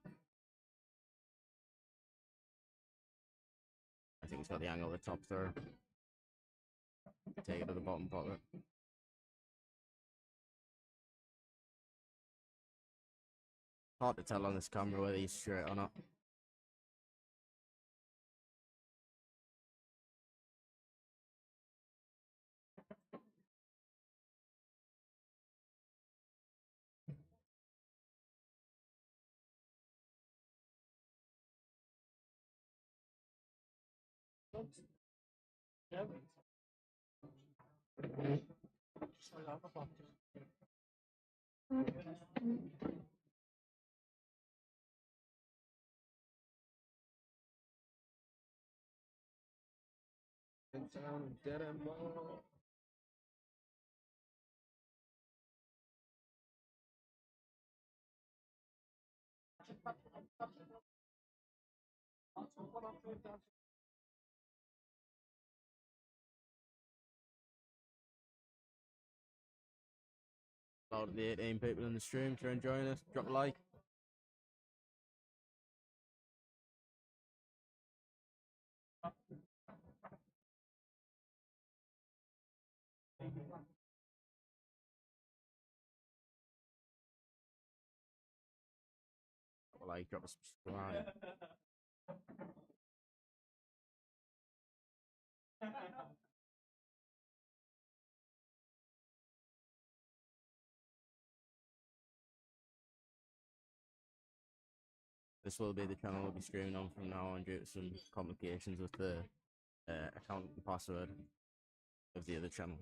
I think he's got the angle of the top throw. Take it to the bottom pocket. Hard to tell on this camera whether he's straight or not. Out of the 18 people in the stream, if you're enjoying this, drop a like. Drop a subscribe. This will be the channel we'll be streaming on from now on due to some complications with the account and password of the other channel.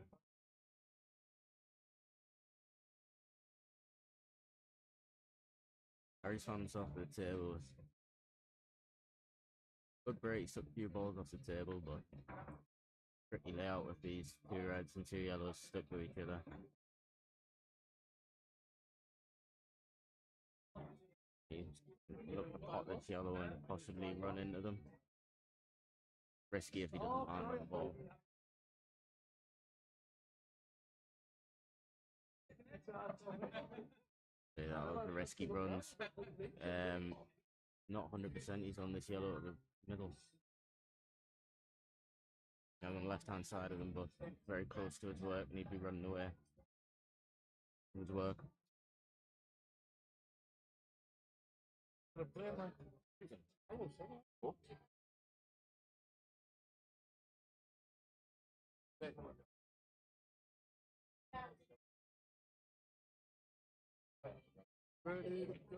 Garry's found himself at the table with good break, took a few balls off the table, but tricky layout with these 2 reds and 2 yellows stuck to each other. He looked to pot this yellow and possibly run into them. Risky if he doesn't land on the ball. Yeah, the risky runs. Not 100%. He's on this yellow at the middle. Now on the left hand side of them, but very close to his work, and he'd be running away from his work. Ready to go.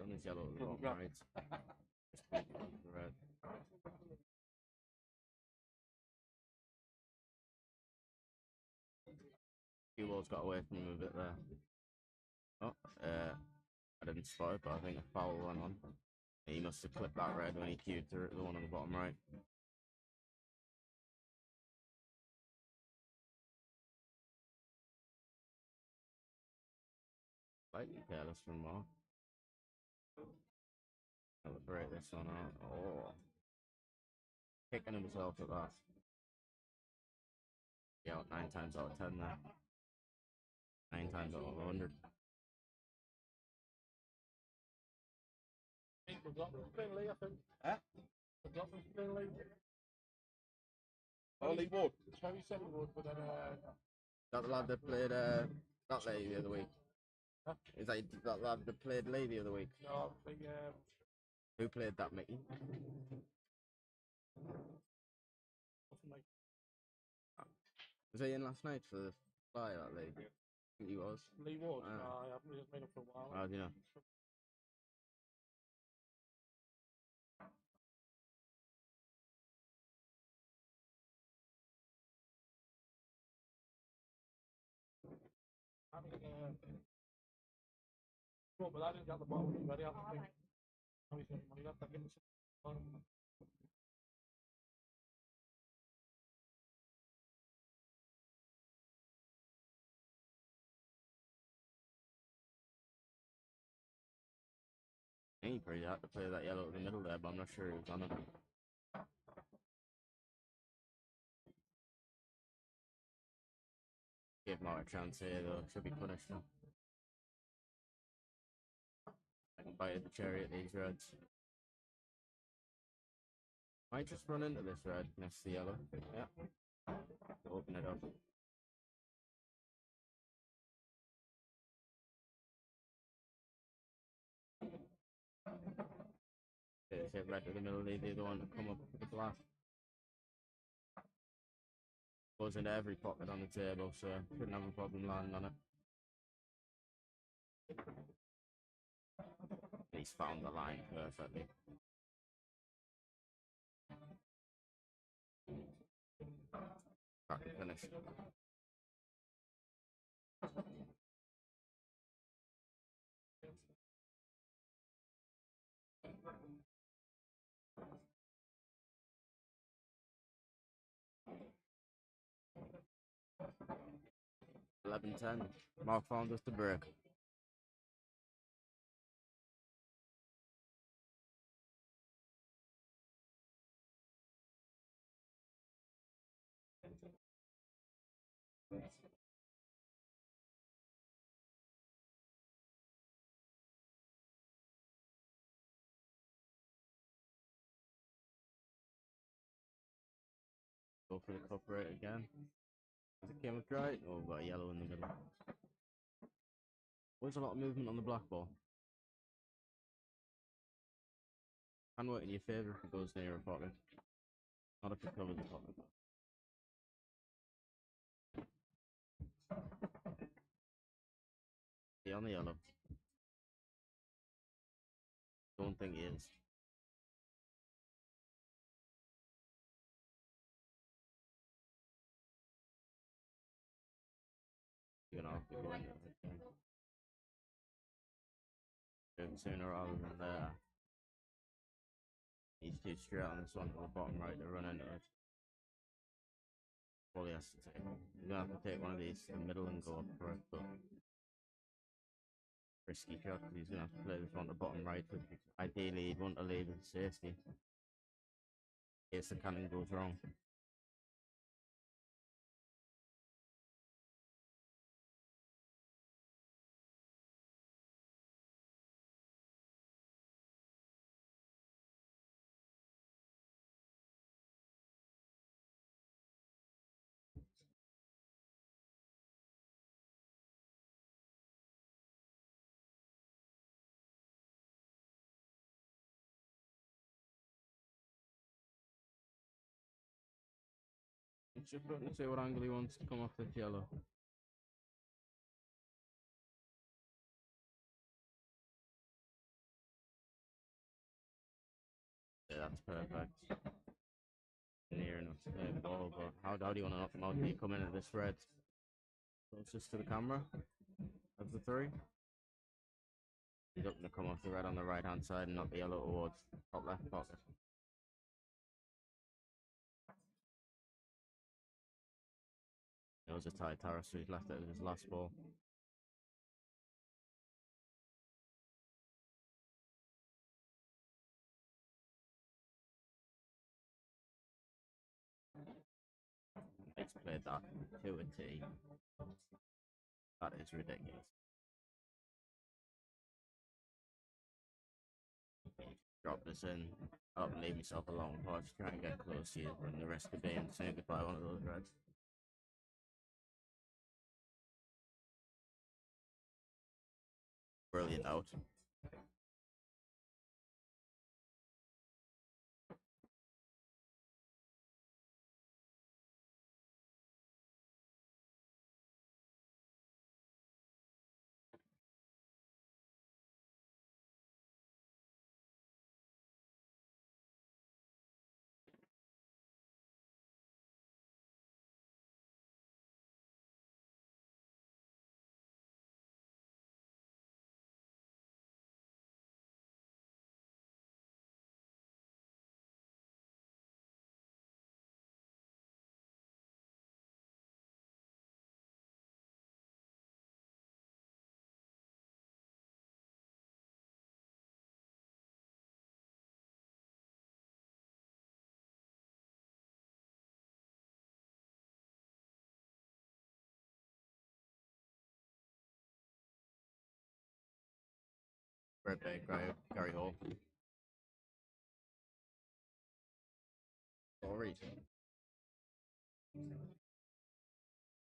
On this yellow at the bottom right. Red. Few balls got away from him a bit there. Oh, I didn't spot it, but I think a foul went on. He must have clipped that red when he cued through the one on the bottom right. Slightly careless from Marc. I'll break this one out. Oh. Kicking himself at that. Yeah, 9 times out of 10 there. 9 times out of 100. Huh? Only Wood. That the lad that played that lady the other week. Is that that lad that played Lee the other week? No, the, Who played that, Mickey? nothing like Was he in last night for the fly that Lee? I think he was. Lee Wood. Ah. No, I haven't really made up for a while. How do you know? I mean, well, but I didn't get the ball when he ready. I don't think how he's getting money. That gives him. I think he probably had to play that yellow in the middle there, but I'm not sure he was on it. Give Marc a chance here though, should be punished now. I can bite at the cherry at these reds. Might just run into this red next to the yellow. Yeah. Open it up. It's hit red to the middle, leave the other one to come up with the black. Goes into every pocket on the table, so shouldn't have a problem landing on it. He's found the line perfectly. Back to finish. $11-10. Marc found us the break. Go for the cup right again. As it came up dry, oh, we've got a yellow in the middle. There's a lot of movement on the black ball. Can work in your favour if it goes near a pocket. Not if it covers the pocket. He on the yellow. Don't think he is. You're gonna have to go into it. Do it sooner rather than later. He's too straight on this one to the bottom right to run into it. All he has to take. He's gonna have to take one of these to the middle and go up for it, but risky shot because he's gonna have to play this one to bottom right. But ideally, he'd want to leave with safety. In case the cannon goes wrong. Just looking to see what angle he wants to come off this yellow. Yeah, that's perfect. Near enough to play the ball, but how do you want to knock him out? Do you come in at this red? Closest to the camera of the three. He's looking to come off the red on the right hand side and knock the yellow towards top left pocket. It was a tight Taras, so he's left it with his last ball. He's played that to a T. That is ridiculous. Drop this in. I'll leave myself a long part to try and get close to you, and the rest of being saying goodbye one of those reds. brilliant out. Red Bay, Garry Hall. Sorry.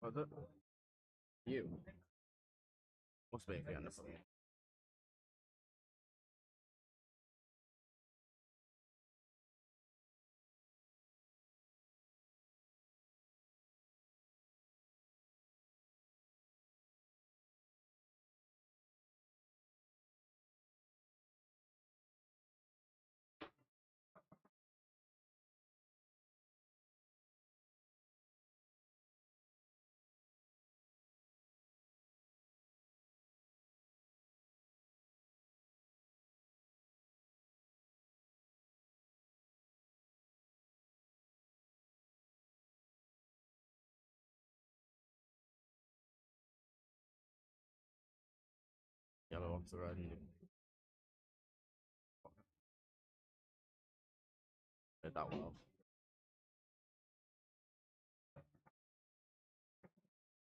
What's it? You. Must be if you understand. Yellow off the red and did that well.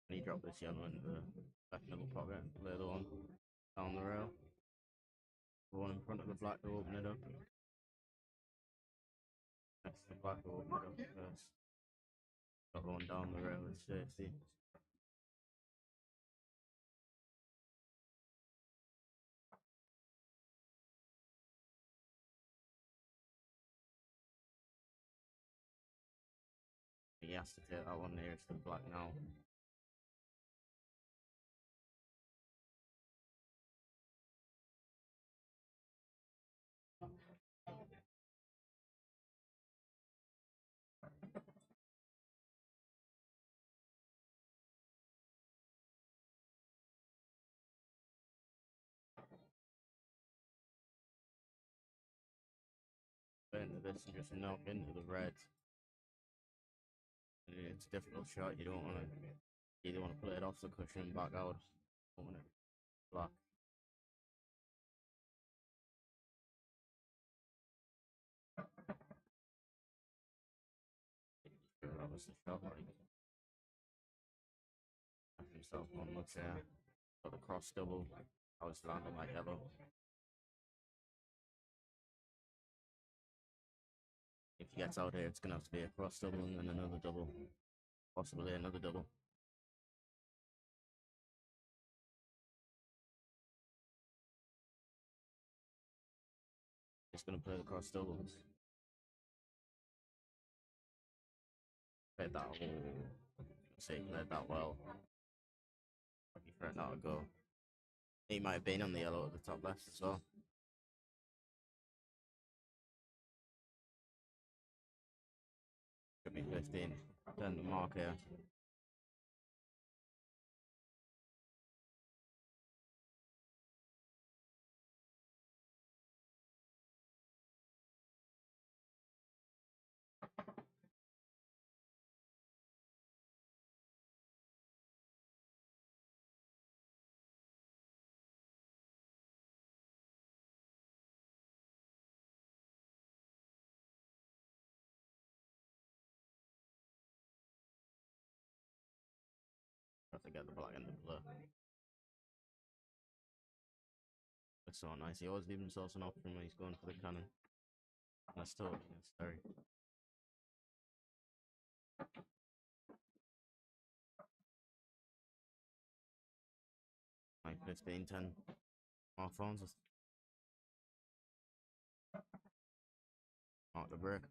And he dropped this yellow into the back middle pocket, the other one down the rail. The one in front of the black to open it up. Next to the black to open it up first. The other one down the rail with safety. He has to take that one nearest the black now. Into this and just knock into the red. And it's a difficult shot. You don't want to either want to play it off the cushion back out. Don't want it black. That was the shot. Like, left himself on much there. Got the cross double. I was landing like yellow. If he gets out here, it's gonna have to be a cross double and then another double. Possibly another double. Just gonna play the cross doubles. Played that say played that well. Lucky for it not to go. He might have been on the yellow at the top left as well. Could be 15. Turn the mark here. Have to get the black and the blue. It's so nice. He always leaves himself an option when he's going for the cannon. That's totally necessary. Like 15, 10. Mark Farnsworth. Mark the brick.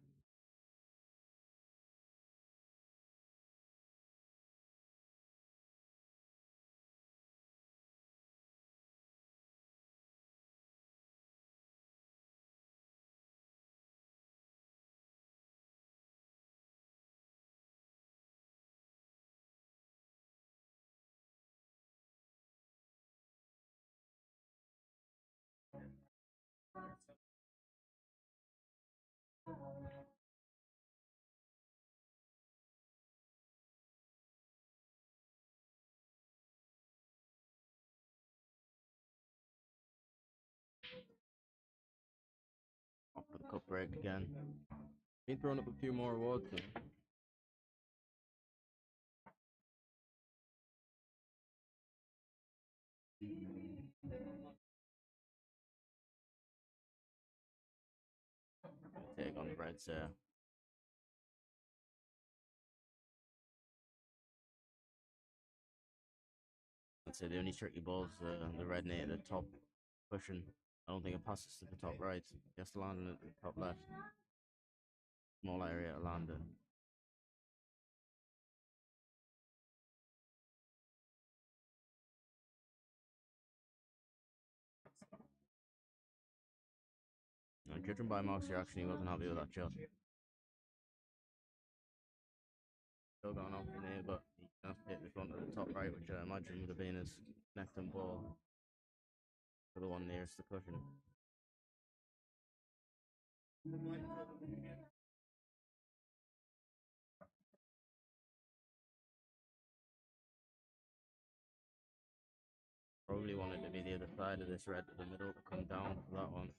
Up for the cup break again. Been throwing up a few more awards here. Take on the Reds there. I'd say the only tricky balls the red near the top cushion. I don't think it passes to the top right. He has to land it at the top left. Small area to land in. Now, judging by Marc's reaction, he wasn't happy with that shot. Still going off in here, but he has to hit this one to the top right, which I imagine would have been his next and ball for the one nearest the cushion. Probably wanted to be the other side of this red to the middle to come down for that one.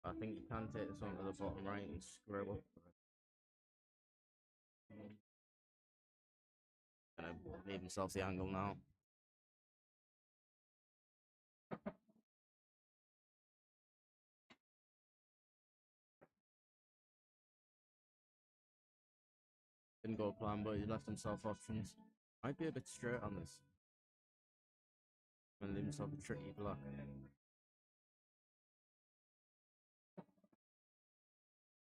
I think you can take this one to the bottom right and square up. Gonna leave himself the angle now. Didn't go plan, but he left himself options. Might be a bit straight on this. Gonna leave himself a tricky block.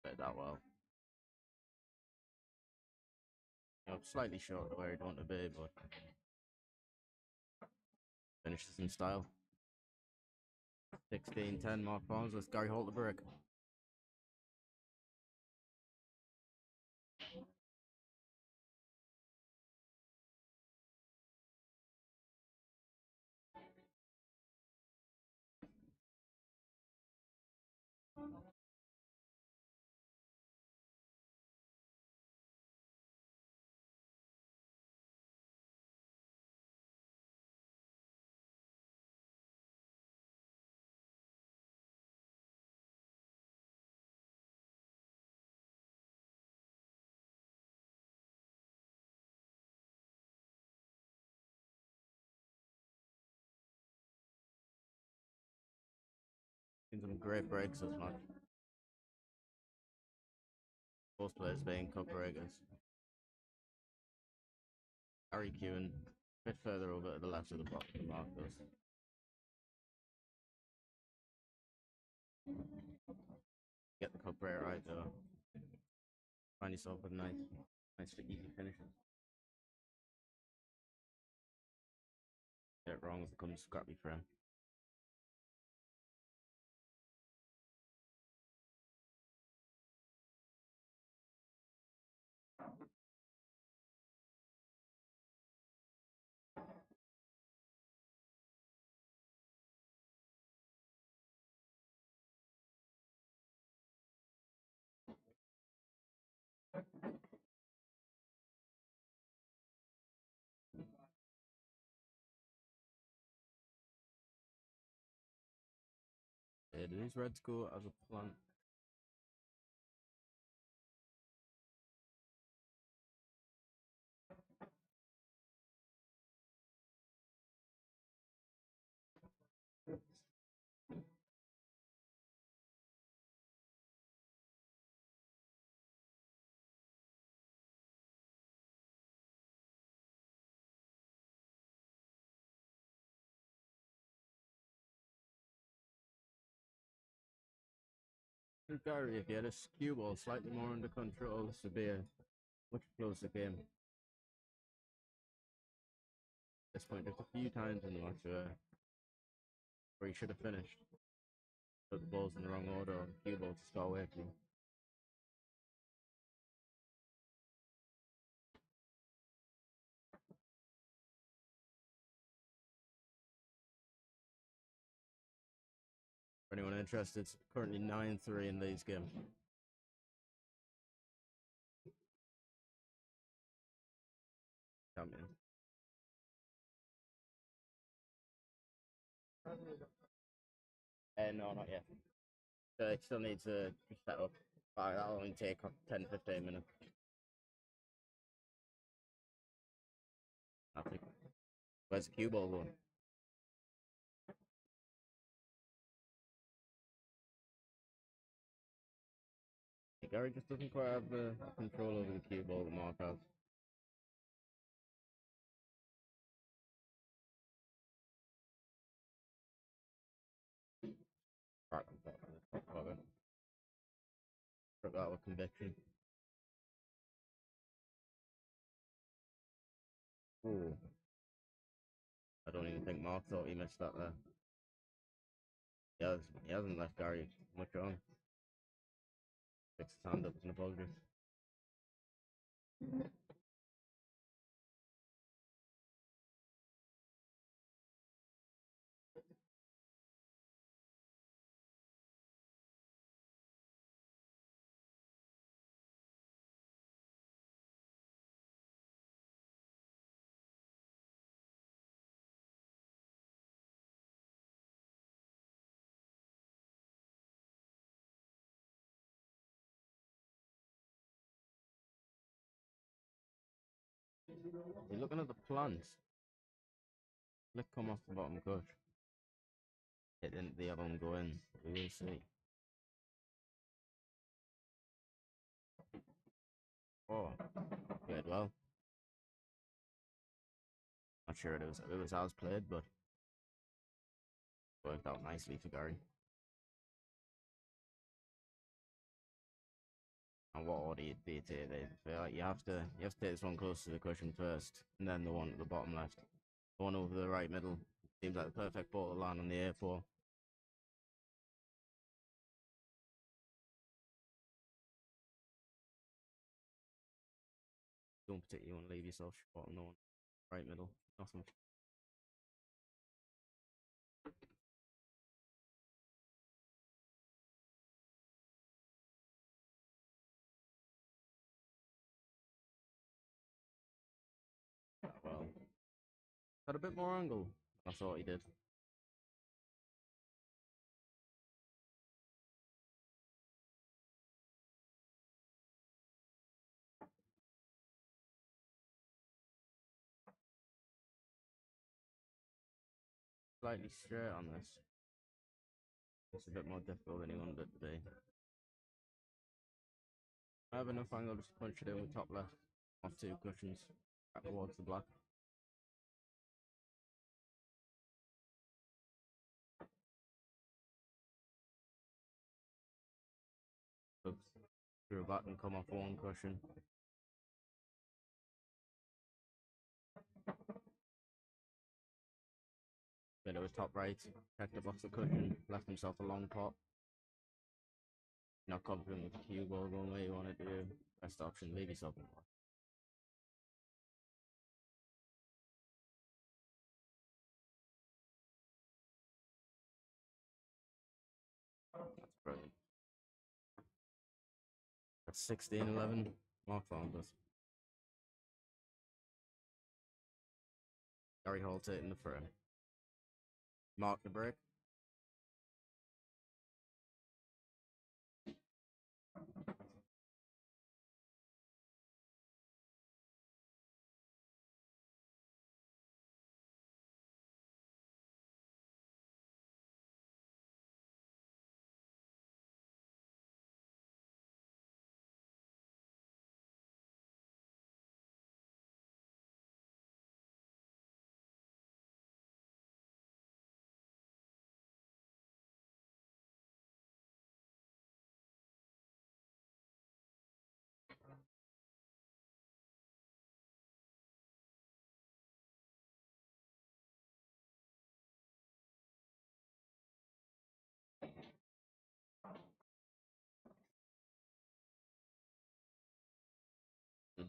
Played that well. You know, slightly short of where he'd want to be, but finishes in style. 16-10, Marc Farnsworth, Garry hold the brick. Seen some great breaks this match. Both players being cup breakers. Garry queuing a bit further over to the left of the box than Marc does. Get the cup break right though. Find yourself with nice easy finishes. Get it wrong, it becomes scrappy for him. Yeah, do these Reds go as a plan? with Garry, if he had his cue ball slightly more under control, this would be a much closer game. At this point, there's a few times in the match where he should have finished. But the ball's in the wrong order on cue ball to start away from him. For anyone interested, it's currently 9-3 in these games. Champion. No, not yet. It still needs to set up. That'll only take 10-15 minutes. I think. Where's the cue ball going? Garry just doesn't quite have the control over the cue ball that Marc has. Right, took that with conviction. Ooh. I don't even think Marc thought he missed that there. He hasn't left Garry much on. Sticks his hand up as an apology. You're looking at the plants. Let come off the bottom coach. It didn't the other one go in. We will see. Oh, played well. Not sure it was as played, but worked out nicely for Garry. And what order you take? You have to take this one close to the cushion first, and then the one at the bottom left. The one over the right middle seems like the perfect ball to land on the A4. Don't particularly want to leave yourself short on the one right middle. Nothing. Well, had a bit more angle than I thought he did. Slightly straight on this. It's a bit more difficult than he wanted it to be. I have enough angle just to punch it in with top left off two cushions back towards the black. Oops. Through a back and come off one cushion. Bit of his top right, checked up off the cushion, left himself a long pot. Not confident with the cue ball going where you want it to do. Best option, leave yourself in pot. That's brilliant. That's 16-11. Marc Farnsworth. Garry Hall taking the frame. Marc the break.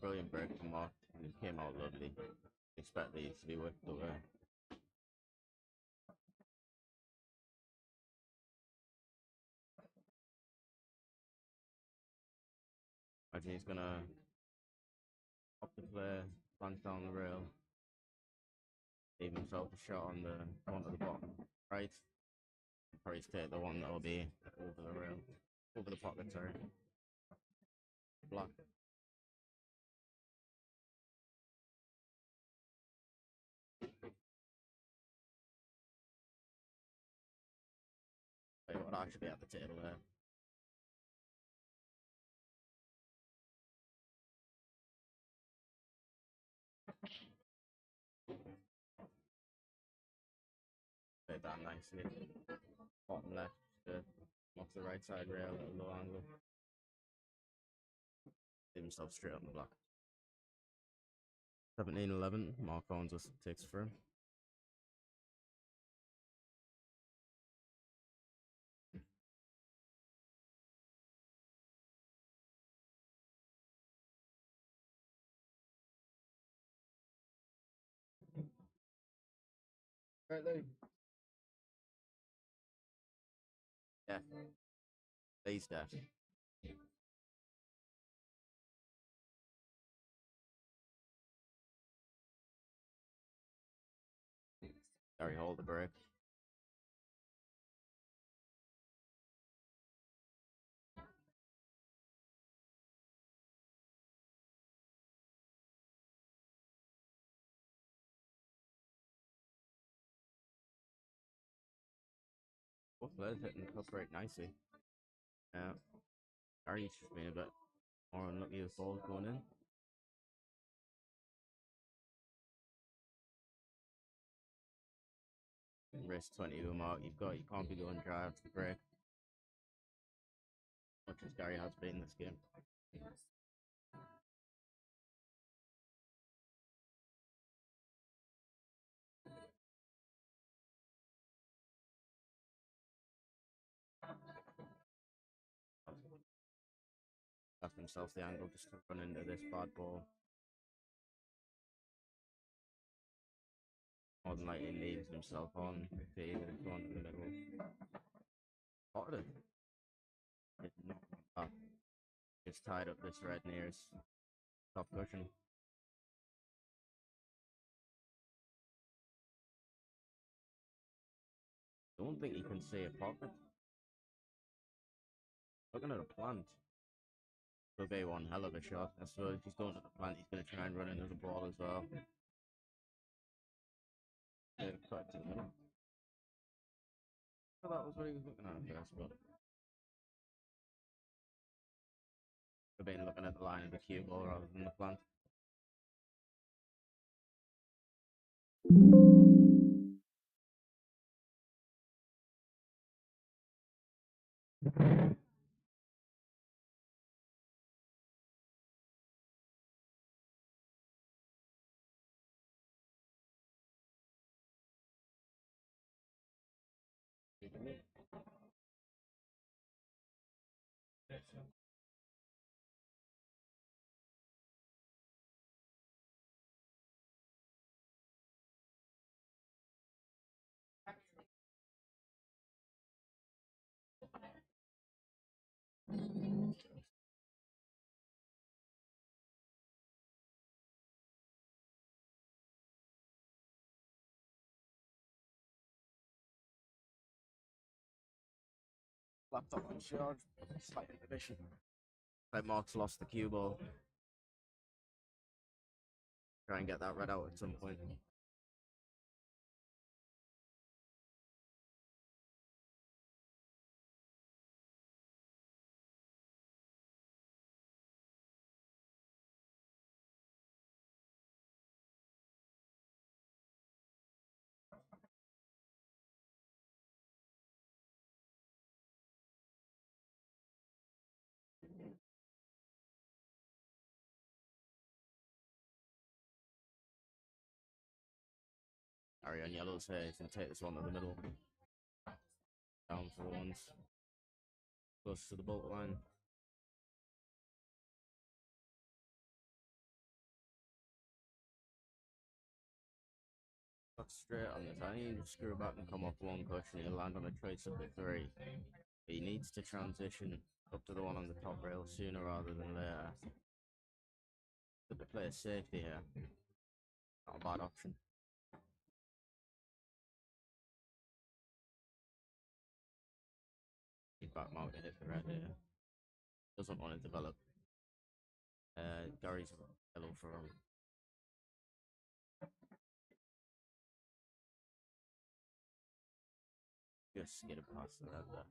Brilliant break from Marc. It came out lovely. Expect these to be whipped away. Imagine he's gonna up the play, punch down the rail, leave himself a shot on the one at the bottom right. Probably take the one that'll be over the rail, over the pocket, sorry. Block. Wait, what actually be at the table there? Played that nicely. Bottom left, good. Off the right side rail at a low angle. Leave himself straight on the block. 17-11, Marc Farnsworth takes for him. Right, Lou. Yeah. He's deaf. Garry, hold the break. Both players hitting the cup right nicely. Yeah. Garry's just been a bit more unlucky with balls going in. Race 22 Marc, you can't be going dry after the break. Much as Garry has been this game. Left himself the angle just to run into this bad ball. More than likely leaves himself on to either go into the middle. Spotted it. It's not up. It's tied up this red near's top cushion. Don't think he can see a pocket. Looking at a plant. Could be one hell of a shot. I suppose if he's going to the plant, he's going to try and run into the ball as well. Cut to the middle. Well, that was what he was looking at first, but could have been looking at the line of the cue ball rather than the plant. Laptop on charge, slight inhibition. Like Marc's lost the cue ball. Try and get that red out at some point. Garry on yellows here, he's going to take this one to the middle. Down for ones. Close to the bolt line. Not straight on this. I need to just screw back and come off one cushion. He'll land on a choice of the three. He needs to transition up to the one on the top rail sooner rather than later. Good to play a safety here. Not a bad option. He's back Marc to hit the red here. Doesn't want to develop. Garry's yellow for him. Just get it past the red there.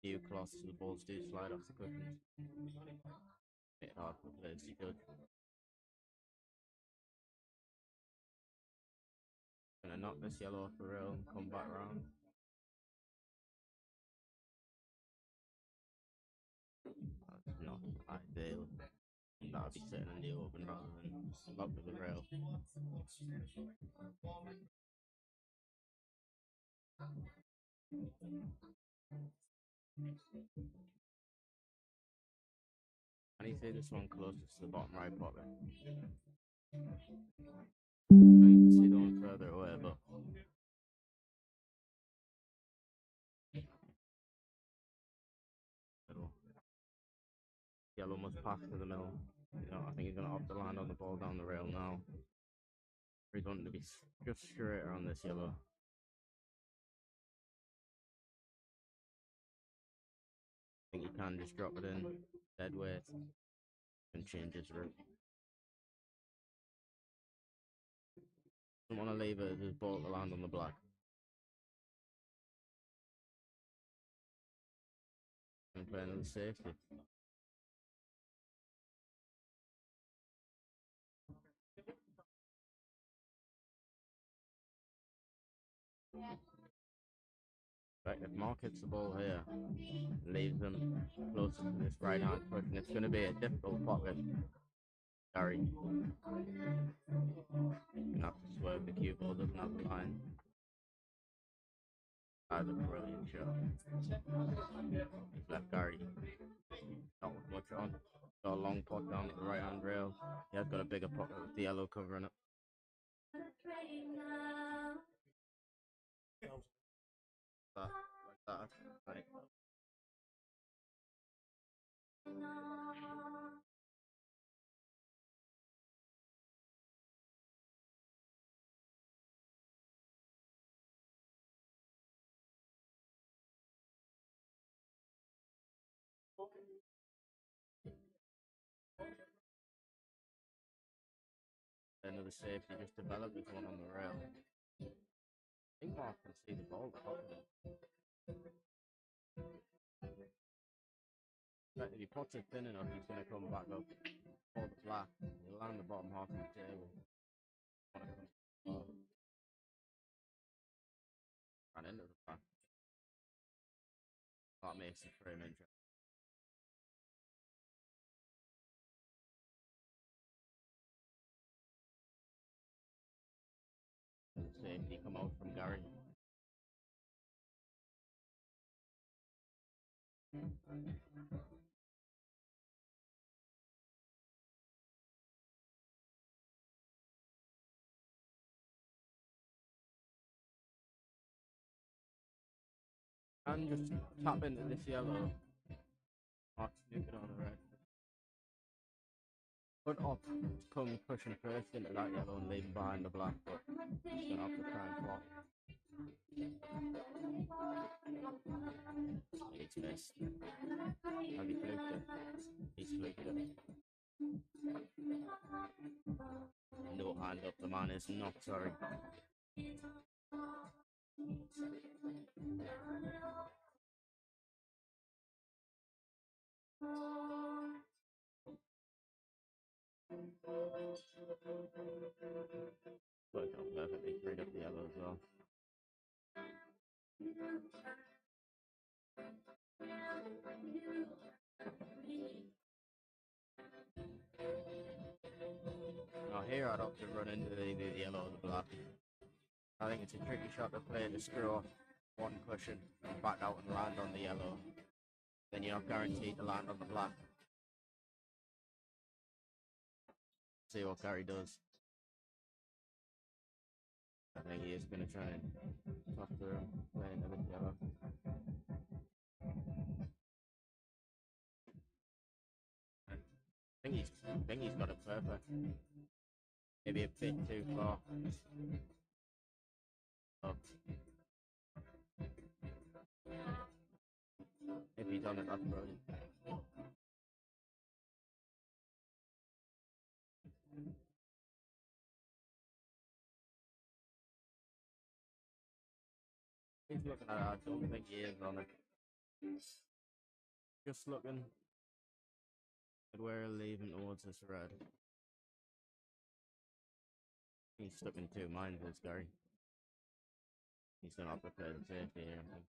Few cloths the balls do slide off the cushions. Bit hard for players to judge. Gonna knock this yellow off the rail and come back round. That's not ideal. That'll be sitting in the open rather than locked with the rail. And you see this one closest to the bottom right pocket. You can see the one further away, but middle. Yellow must pass to the middle. You know, I think he's gonna opt to land on the ball down the rail now. He's wanting to be just straighter on this yellow. I think he can just drop it in dead weight and change his route. Doesn't want to leave it as his ball to land on the black. And play another safety. Right, if Marc hits the ball here, leaves them closer to this right hand cushion, it's going to be a difficult pocket. Garry. Gonna have to swerve the cue ball, doesn't have the line. That's a brilliant shot. He's left Garry. Not with much on. Got a long pot down to the right hand rail. He has got a bigger pocket with the yellow covering it. Like that. Right. Another safety just developed with one on the rail. I think Marc can see the ball. But if he puts it thin enough, he's going to come back up for the black. He'll land the bottom half of the table. Ran into the black. That makes the frame interesting. Safety come out from Garry. And just tap into this yellow. Marc snook it on the red. Could opt to come pushing first into that yellow and leave him behind the black, but he's going to have to try and block. It's missed. Have he fluked it? He's fluked it. No hand up, the man is not sorry. Worked out perfectly, freed up the yellow as well. Now here I'd opt to run into the yellow or the black. I think it's a tricky shot to play to screw off one cushion and back out and land on the yellow. Then you're not guaranteed to land on the black. See what Garry does. I think he is going to try and talk through playing a bit yellow. I think he's got it perfect. Maybe a bit too far. Oh. If he's done it, that's brilliant. He's looking at it. I don't think he is on it. Just looking at where he'll leave him towards this red. He's stuck in two minds, this Garry. He's going to have to play the safety here, I think.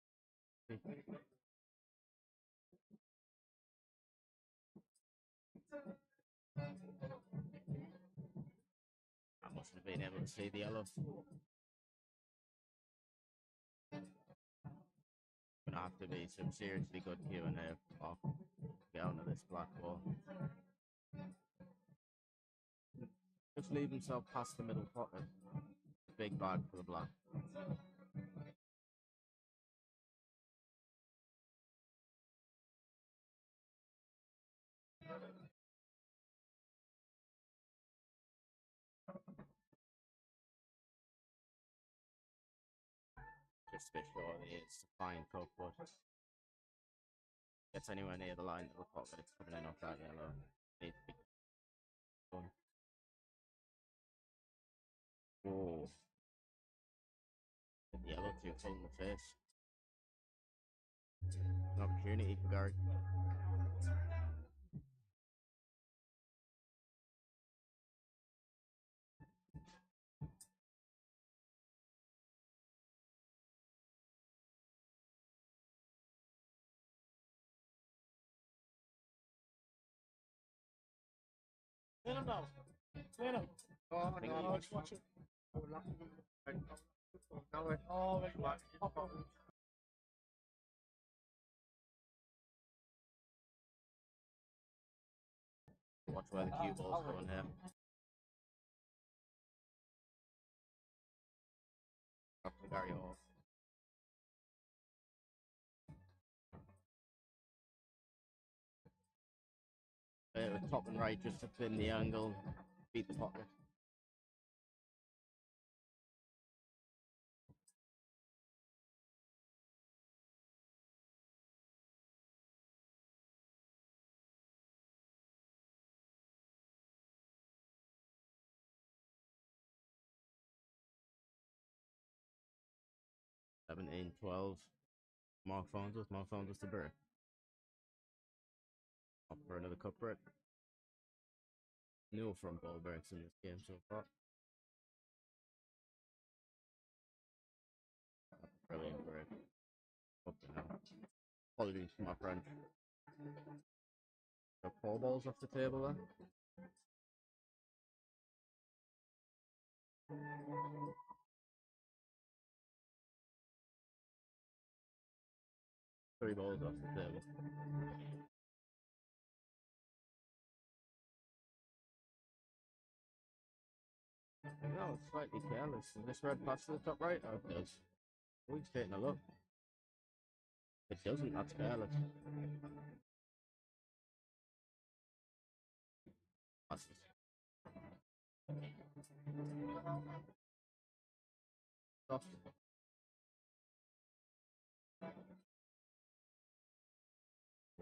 I mustn't have been able to see the yellow. Gonna have to be some seriously good Q and A off get onto this black ball. Just leave himself past the middle pocket. Big bag for the black. Just a bit short, it's a fine cup, but gets anywhere near the line of the pocket, it's coming in off that yellow. Needs to be done. Whoa. The yellow too full in the face. An opportunity for Garry. Clean him now. Clean him. Oh, I think no, he- I was watching. I was laughing. Now I Oh, very good. Pop up. Watch where the cue ball's going here. Up to Garry off. With top and right just to thin the angle, beat the pocket. Seventeen, 12. Marc Farnsworth to break. Up for another cup break. No front ball breaks in this game so far. Brilliant break. Up to now. Apologies for my French. Got 4 balls off the table there. Three balls off the table. No, it's slightly careless. Is this red pass to the top right? Oh, it does. Oh, he's taking a look. If it doesn't, that's careless. Passes. Soft.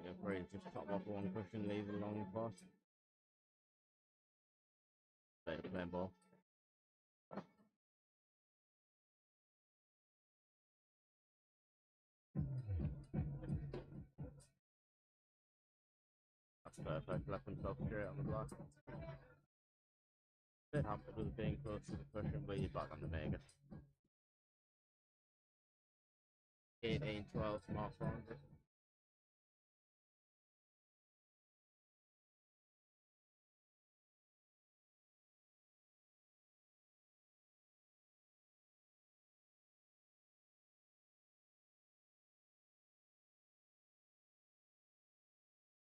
Yeah, great. Just top off one cushion, leave a long pass. Better playing ball. That's perfect. Left himself straight on the block. Bit happy with being close to the cushion, but he's back on the mega. 18, 12, Marc Farnsworth.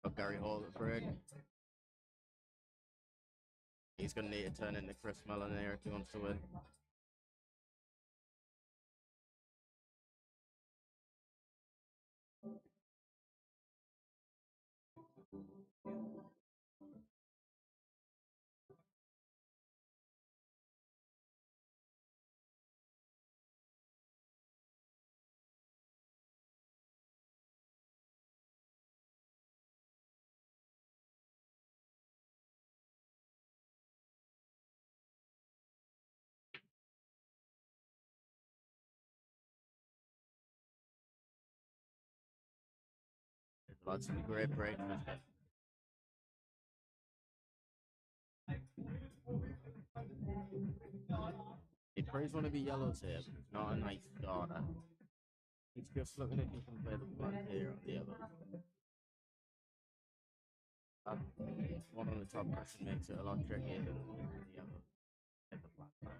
Got Garry Hall at break. He's going to need to turn into Chris Mellon here if he wants to win. That's some great breakfast. He prays one of the yellows here, but it's not a nice starter. He's just looking if he can play the black here on the yellow. One on the top person makes it a lot trickier than the yellow. Get the black back.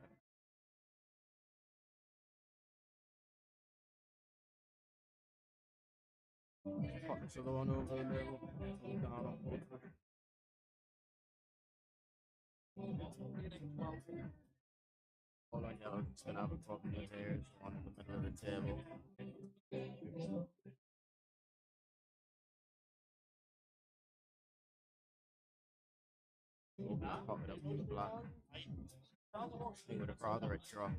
Pop this other one over the middle. Down on both. All on yellow, it's going to have a problem with here. It's one in the middle of the table. Pop it up with the black. He would have rather it dropped.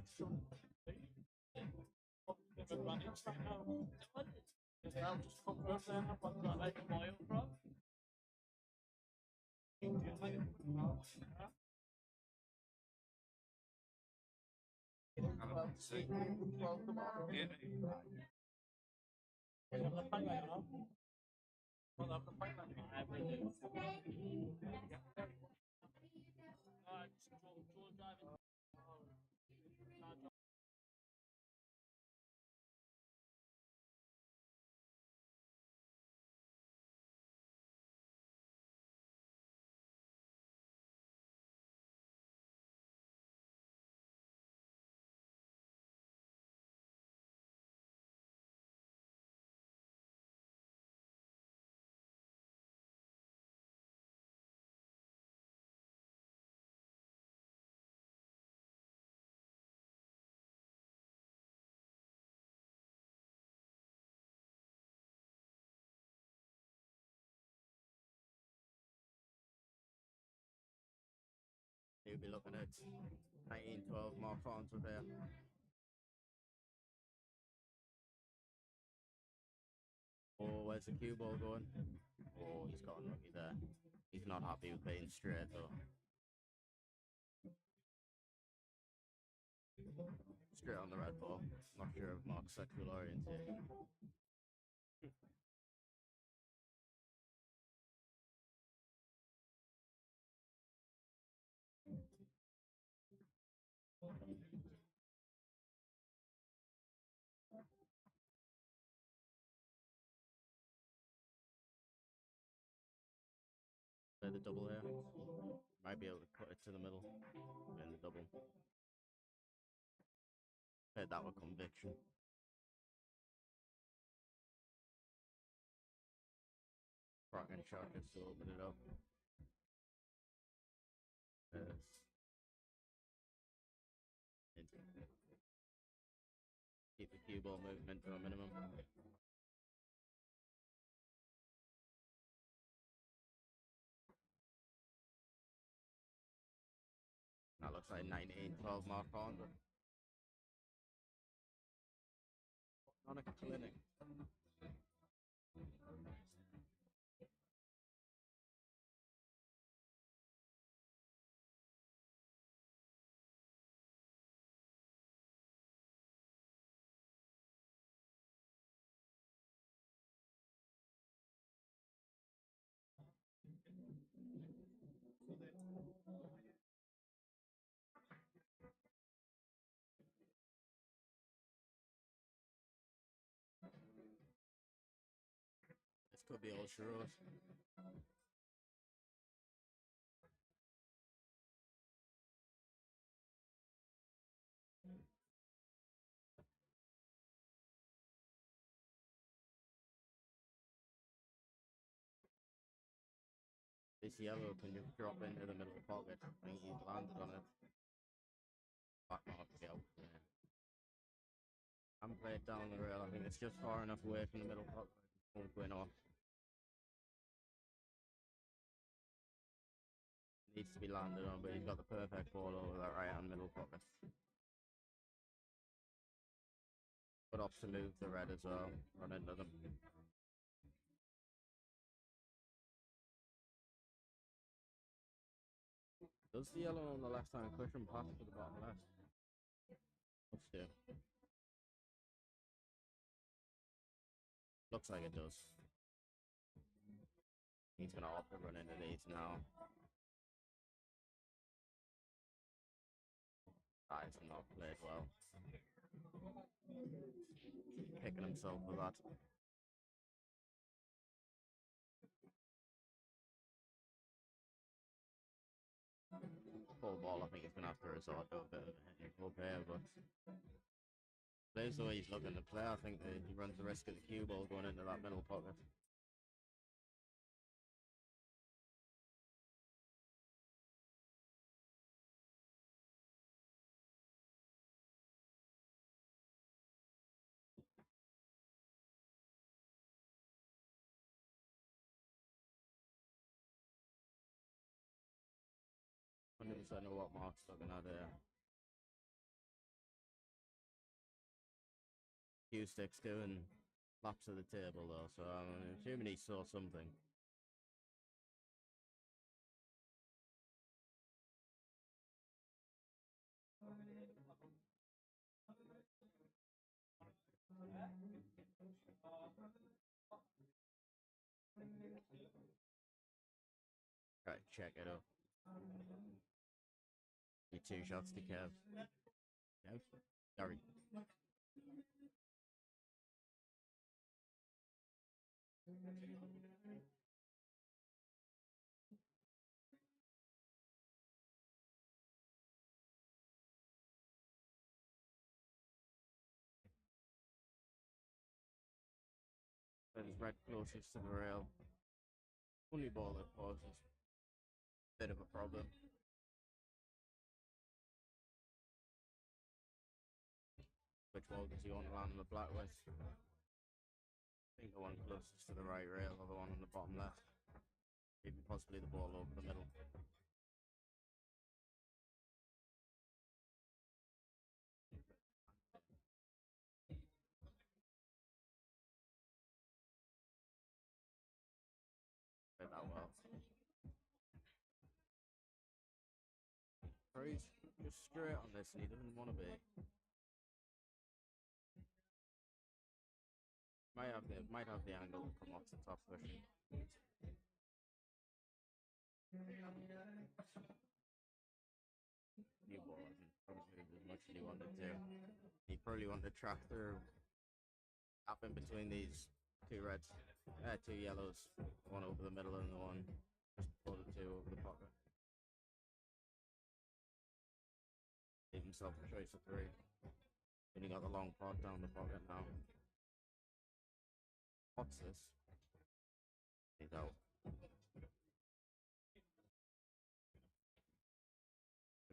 You'll be looking at 1912 Marc Farnsworth there. Oh, where's the cue ball going? Oh, he's got unlucky there. He's not happy with playing straight though. Straight on the red ball. Not sure of Marc's sexual orientation. Play the double here. Might be able to cut it to the middle. And the double. Play that with conviction. Cracking shot just to open it up. Keep the cue ball movement to a minimum. That looks like 1912 Marc Farnsworth. On a clinic. This could be all Shiro's. This yellow can just drop into the middle pocket. I think he's landed on it. Back off to get out there. I'm played down the rail. I think it's just far enough away from the middle pocket. Won't win off. Needs to be landed on, but he's got the perfect ball over that right hand middle pocket. But off to move the red as well. Run into them. Does the yellow on the left hand cushion pass to the bottom left? Let's do. Looks like it does. He's gonna opt to run into these now. Ah, it's not played well. Picking himself with that. Full ball, I think he's gonna have to resort to a bit of a technical player, but plays the way he's looking to play. I think that he runs the risk of the cue ball going into that middle pocket. I don't know what Marc's looking at there. Cue sticks doing laps of the table though, so I'm assuming he saw something. Right, check it up. Your 2 shots to Kev. Kev? Garry. Then red closest to the rail. Only ball that causes a bit of a problem. Which ball does he want to land on the black with? I think the one closest to the right rail or the one on the bottom left. Even possibly the ball over the middle. Played that well. He's just straight on this and he doesn't want to be. Might have the angle to come off the top cushion. New ball hasn't probably moved as much as he wanted to. He probably wanted to track the gap in between these 2 reds, 2 yellows, one over the middle and the one just pull the 2 over the pocket. Gave himself a choice of 3. And he got the long pot down the pocket now. What's this? He's out.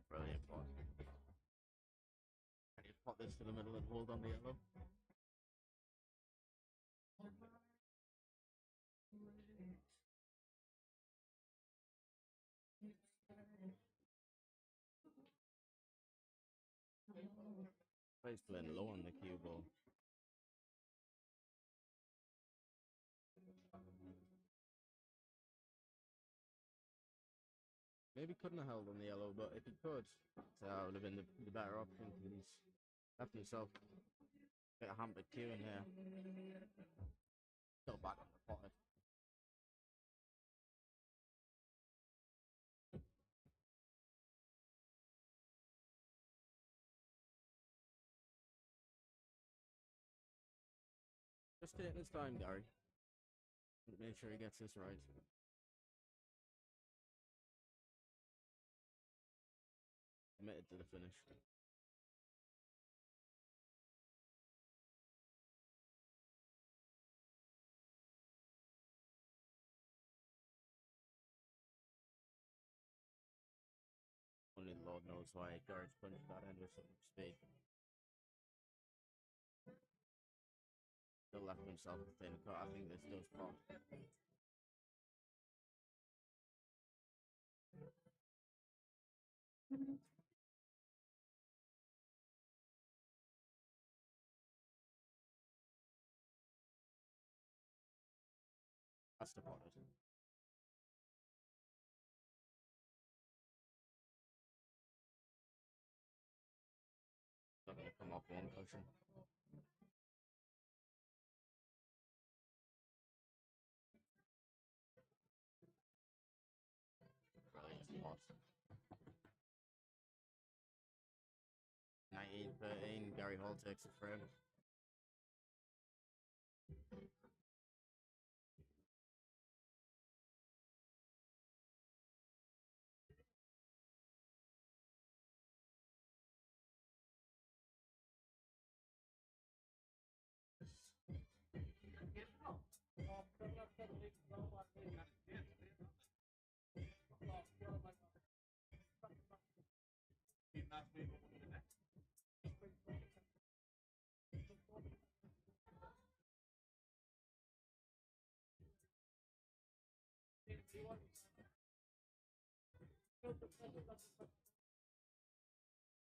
Brilliant pot. Can you pot this to the middle and hold on the yellow? He's playing low on the cue ball. Maybe couldn't have held on the yellow, but if he could, that would have been the better option. He's left himself a bit of hampered cue in here. Still back on the pocket. Just taking his time, Garry. Make sure he gets this right. Committed to the finish. Only low. Lord knows why Garrett's punched that end with so much speed. Still left himself a thin cut. I think this does pop. That's the pot. Not gonna come off one cushion. Brilliant pot. 19-13, Garry Hall takes the frame.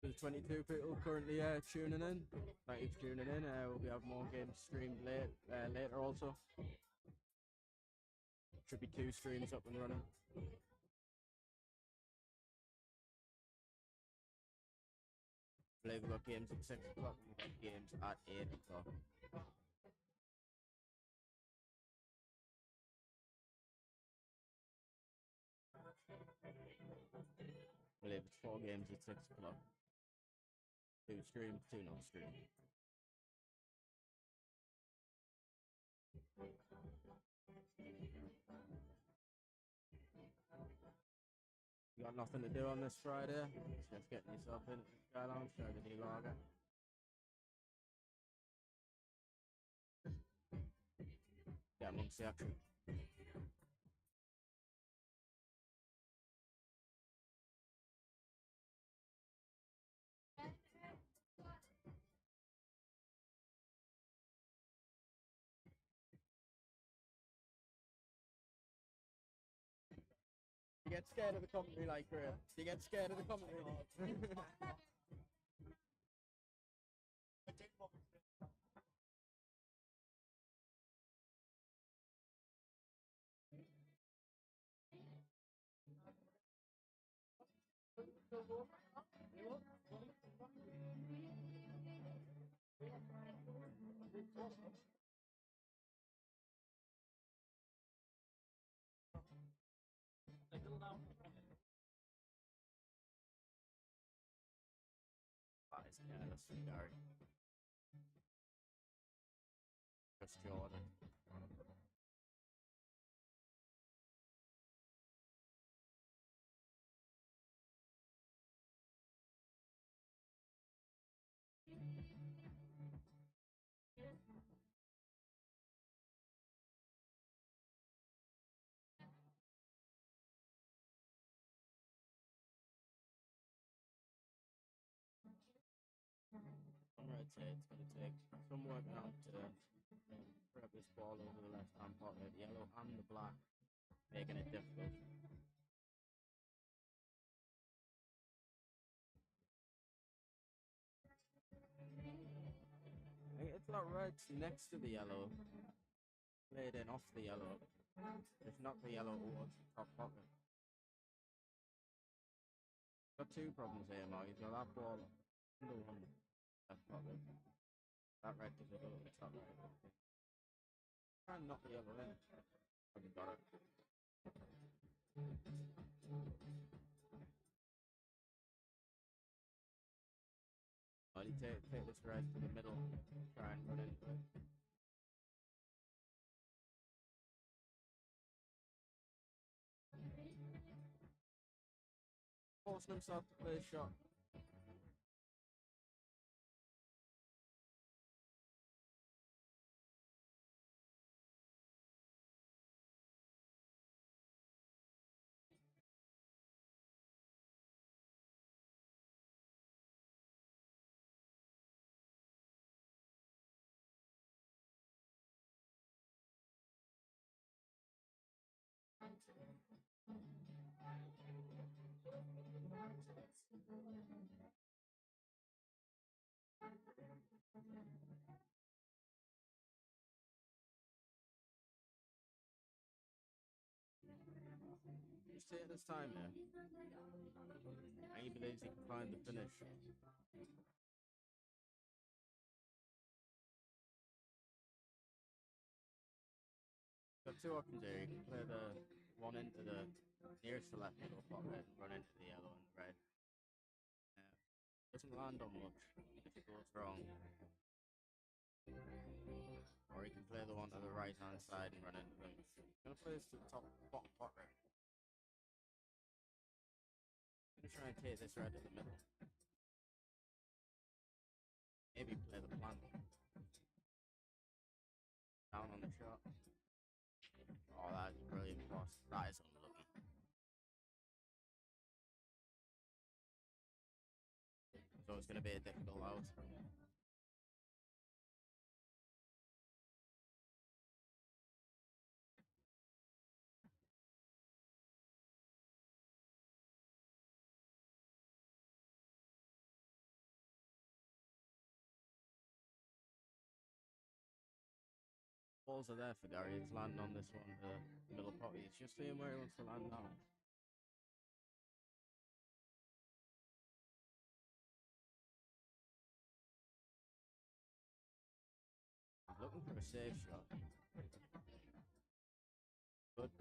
There's 22 people currently tuning in. Thank you for tuning in. We'll be having more games streamed later also. Should be 2 streams up and running. We've got games at 6 o'clock and we've got games at 8 o'clock. I believe it's 4 games at 6 o'clock. 2 streams, 2 not streamed. You got nothing to do on this Friday? Just getting yourself in the Sky Lounge, try the new lager. Get amongst the action. You get scared of the commentary like Graham. You get scared of the commentary. Yeah, that's from Garry. That's Jordan. I'm right to say it's going to take some working out to grab this ball over the left hand pocket, the yellow and the black, making it difficult. It's not red next to the yellow, played in off the yellow. It's not the yellow towards the top pocket. Got 2 problems here, Mark. He's got that ball in the one left pocket. That red doesn't go to the top right. Try and knock the yellow in. Have you got it? Well, you take this red to the middle, try and run into it. Forcing himself to play a shot. Just take this time here. And he believes he can find the finish. Got two options here. You can play the one into the nearest to left middle pot red and run into the yellow and the red. Doesn't land on much if it goes wrong. Or you can play the one to the right hand side and run into them. I'm gonna play this to the top bottom pot red. I'm gonna try and take this red in the middle. Maybe play the plant. Down on the shot. Oh, that is brilliant boss. That is unlucky. So it's gonna be a difficult out. Balls are there for Garry. He's landing on this one, the middle pot. He's just seeing where he wants to land now. He's looking for a safe shot. Good.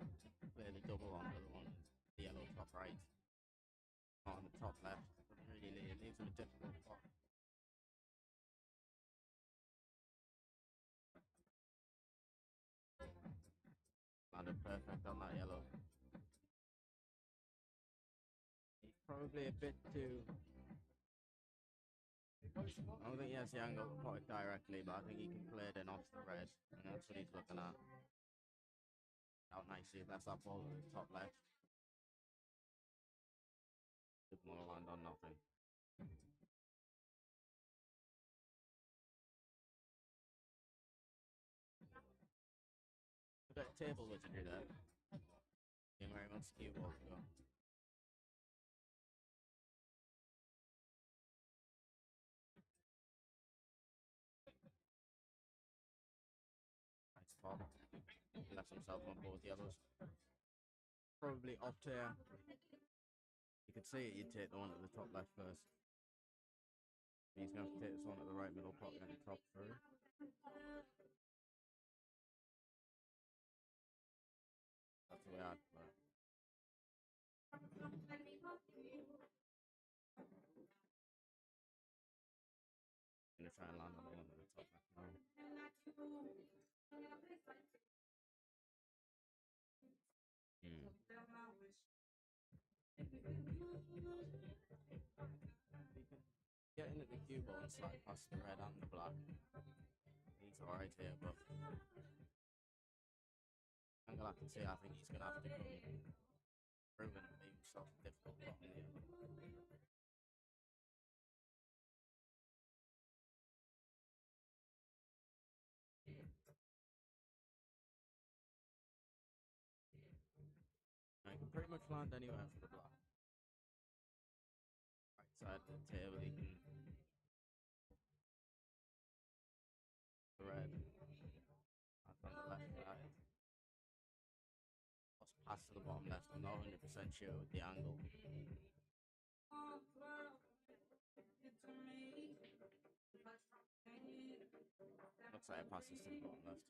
Play the double on the one, the yellow top right. Not on the top left. Doesn't really leave. It leaves him a difficult pot. Landed perfect on that yellow. He's probably a bit too... I don't think he has the angle to pot it directly, but I think he can play it in off the red, and that's what he's looking at. Out nicely, that's that ball to the top left. Didn't want to land on nothing. A bit of table wizardry there. Seeing where he wants the cue ball to go. Nice pop. He left himself on both yellows. Probably opt here. You could see it, you'd take the one at the top left first. He's going to have to take this one at the right middle pot and top through. That's the way I'd play it. I'm going to try and land on the one at the top left now. Getting at the cue ball and slide past the red and the black. He's alright here, but angle I can see, I think he's going to have to come through and make himself a difficult pot in the end. I can pretty much land anywhere for the black. Right side of the table, he can the red and on the left side. Plus pass to the bottom left. I'm not 100% sure with the angle. Looks like it passes to the bottom left.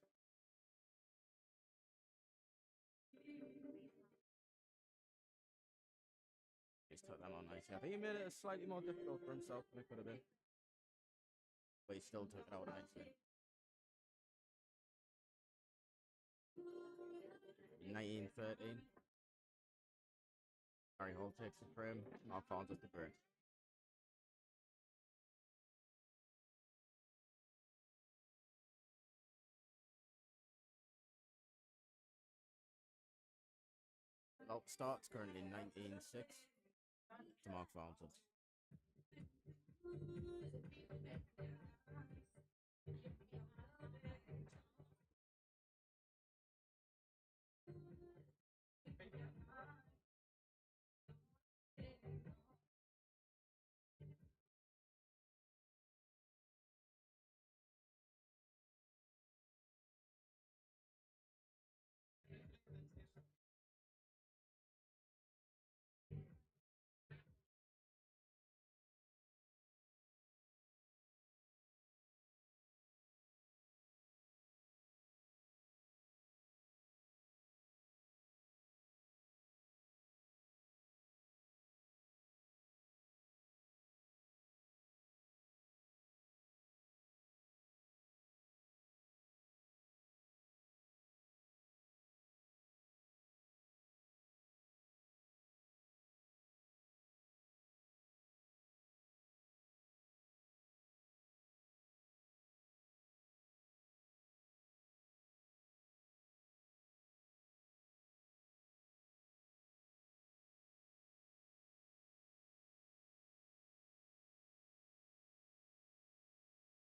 He's took them on nicely. I think he made it slightly more difficult for himself than it could have been. But he still took it out nicely. 1913. Garry Hall takes the frame. Marc Farnsworth the break. Well, starts currently 19-6 to Marc Farnsworth.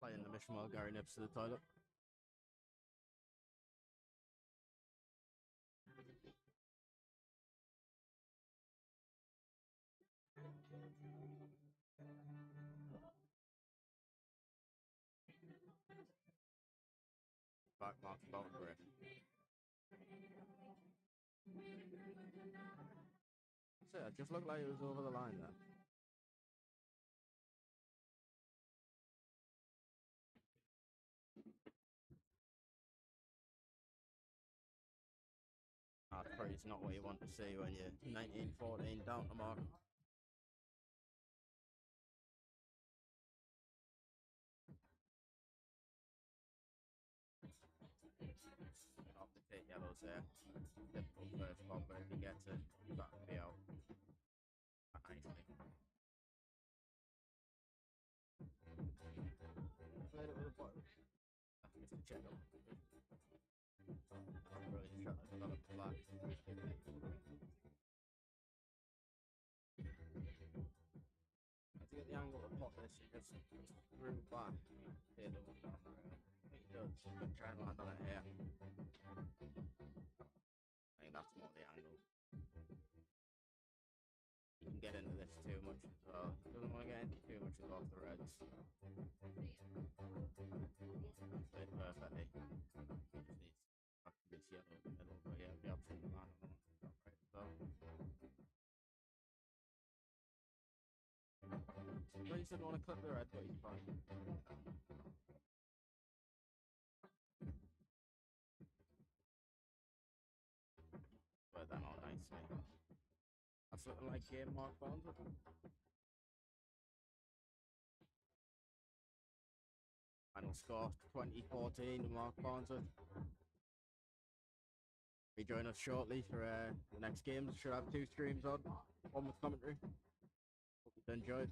Playing the mission while Garry nips to the toilet. Back Mark's bottom break. So it just looked like it was over the line there. That's probably not what you want to see when you're 19-14 down to Marc. Off the take yellows there. Difficult first ball, but if he gets it, that can be out. Nicely. Played it with a bottom. That's Mr. Checo. Brilliant shot that developed flat. To get the angle to pot this, you just screw back. Here, the one down the rail. He does. Try and land on it here. I think that's more the angle. You can get into this too much as well. Doesn't want to get into too much off the reds. Played perfectly. Just needs this yellow in the middle, but yeah, the option to land on the one right as well. Reese didn't want to clip the red, but he's fine. But that all nicely. That's looking like game Marc Farnsworth. Final score 2014 to Marc Farnsworth. Be join us shortly for the next games. Should have 2 streams on, one with commentary. Hope you enjoyed.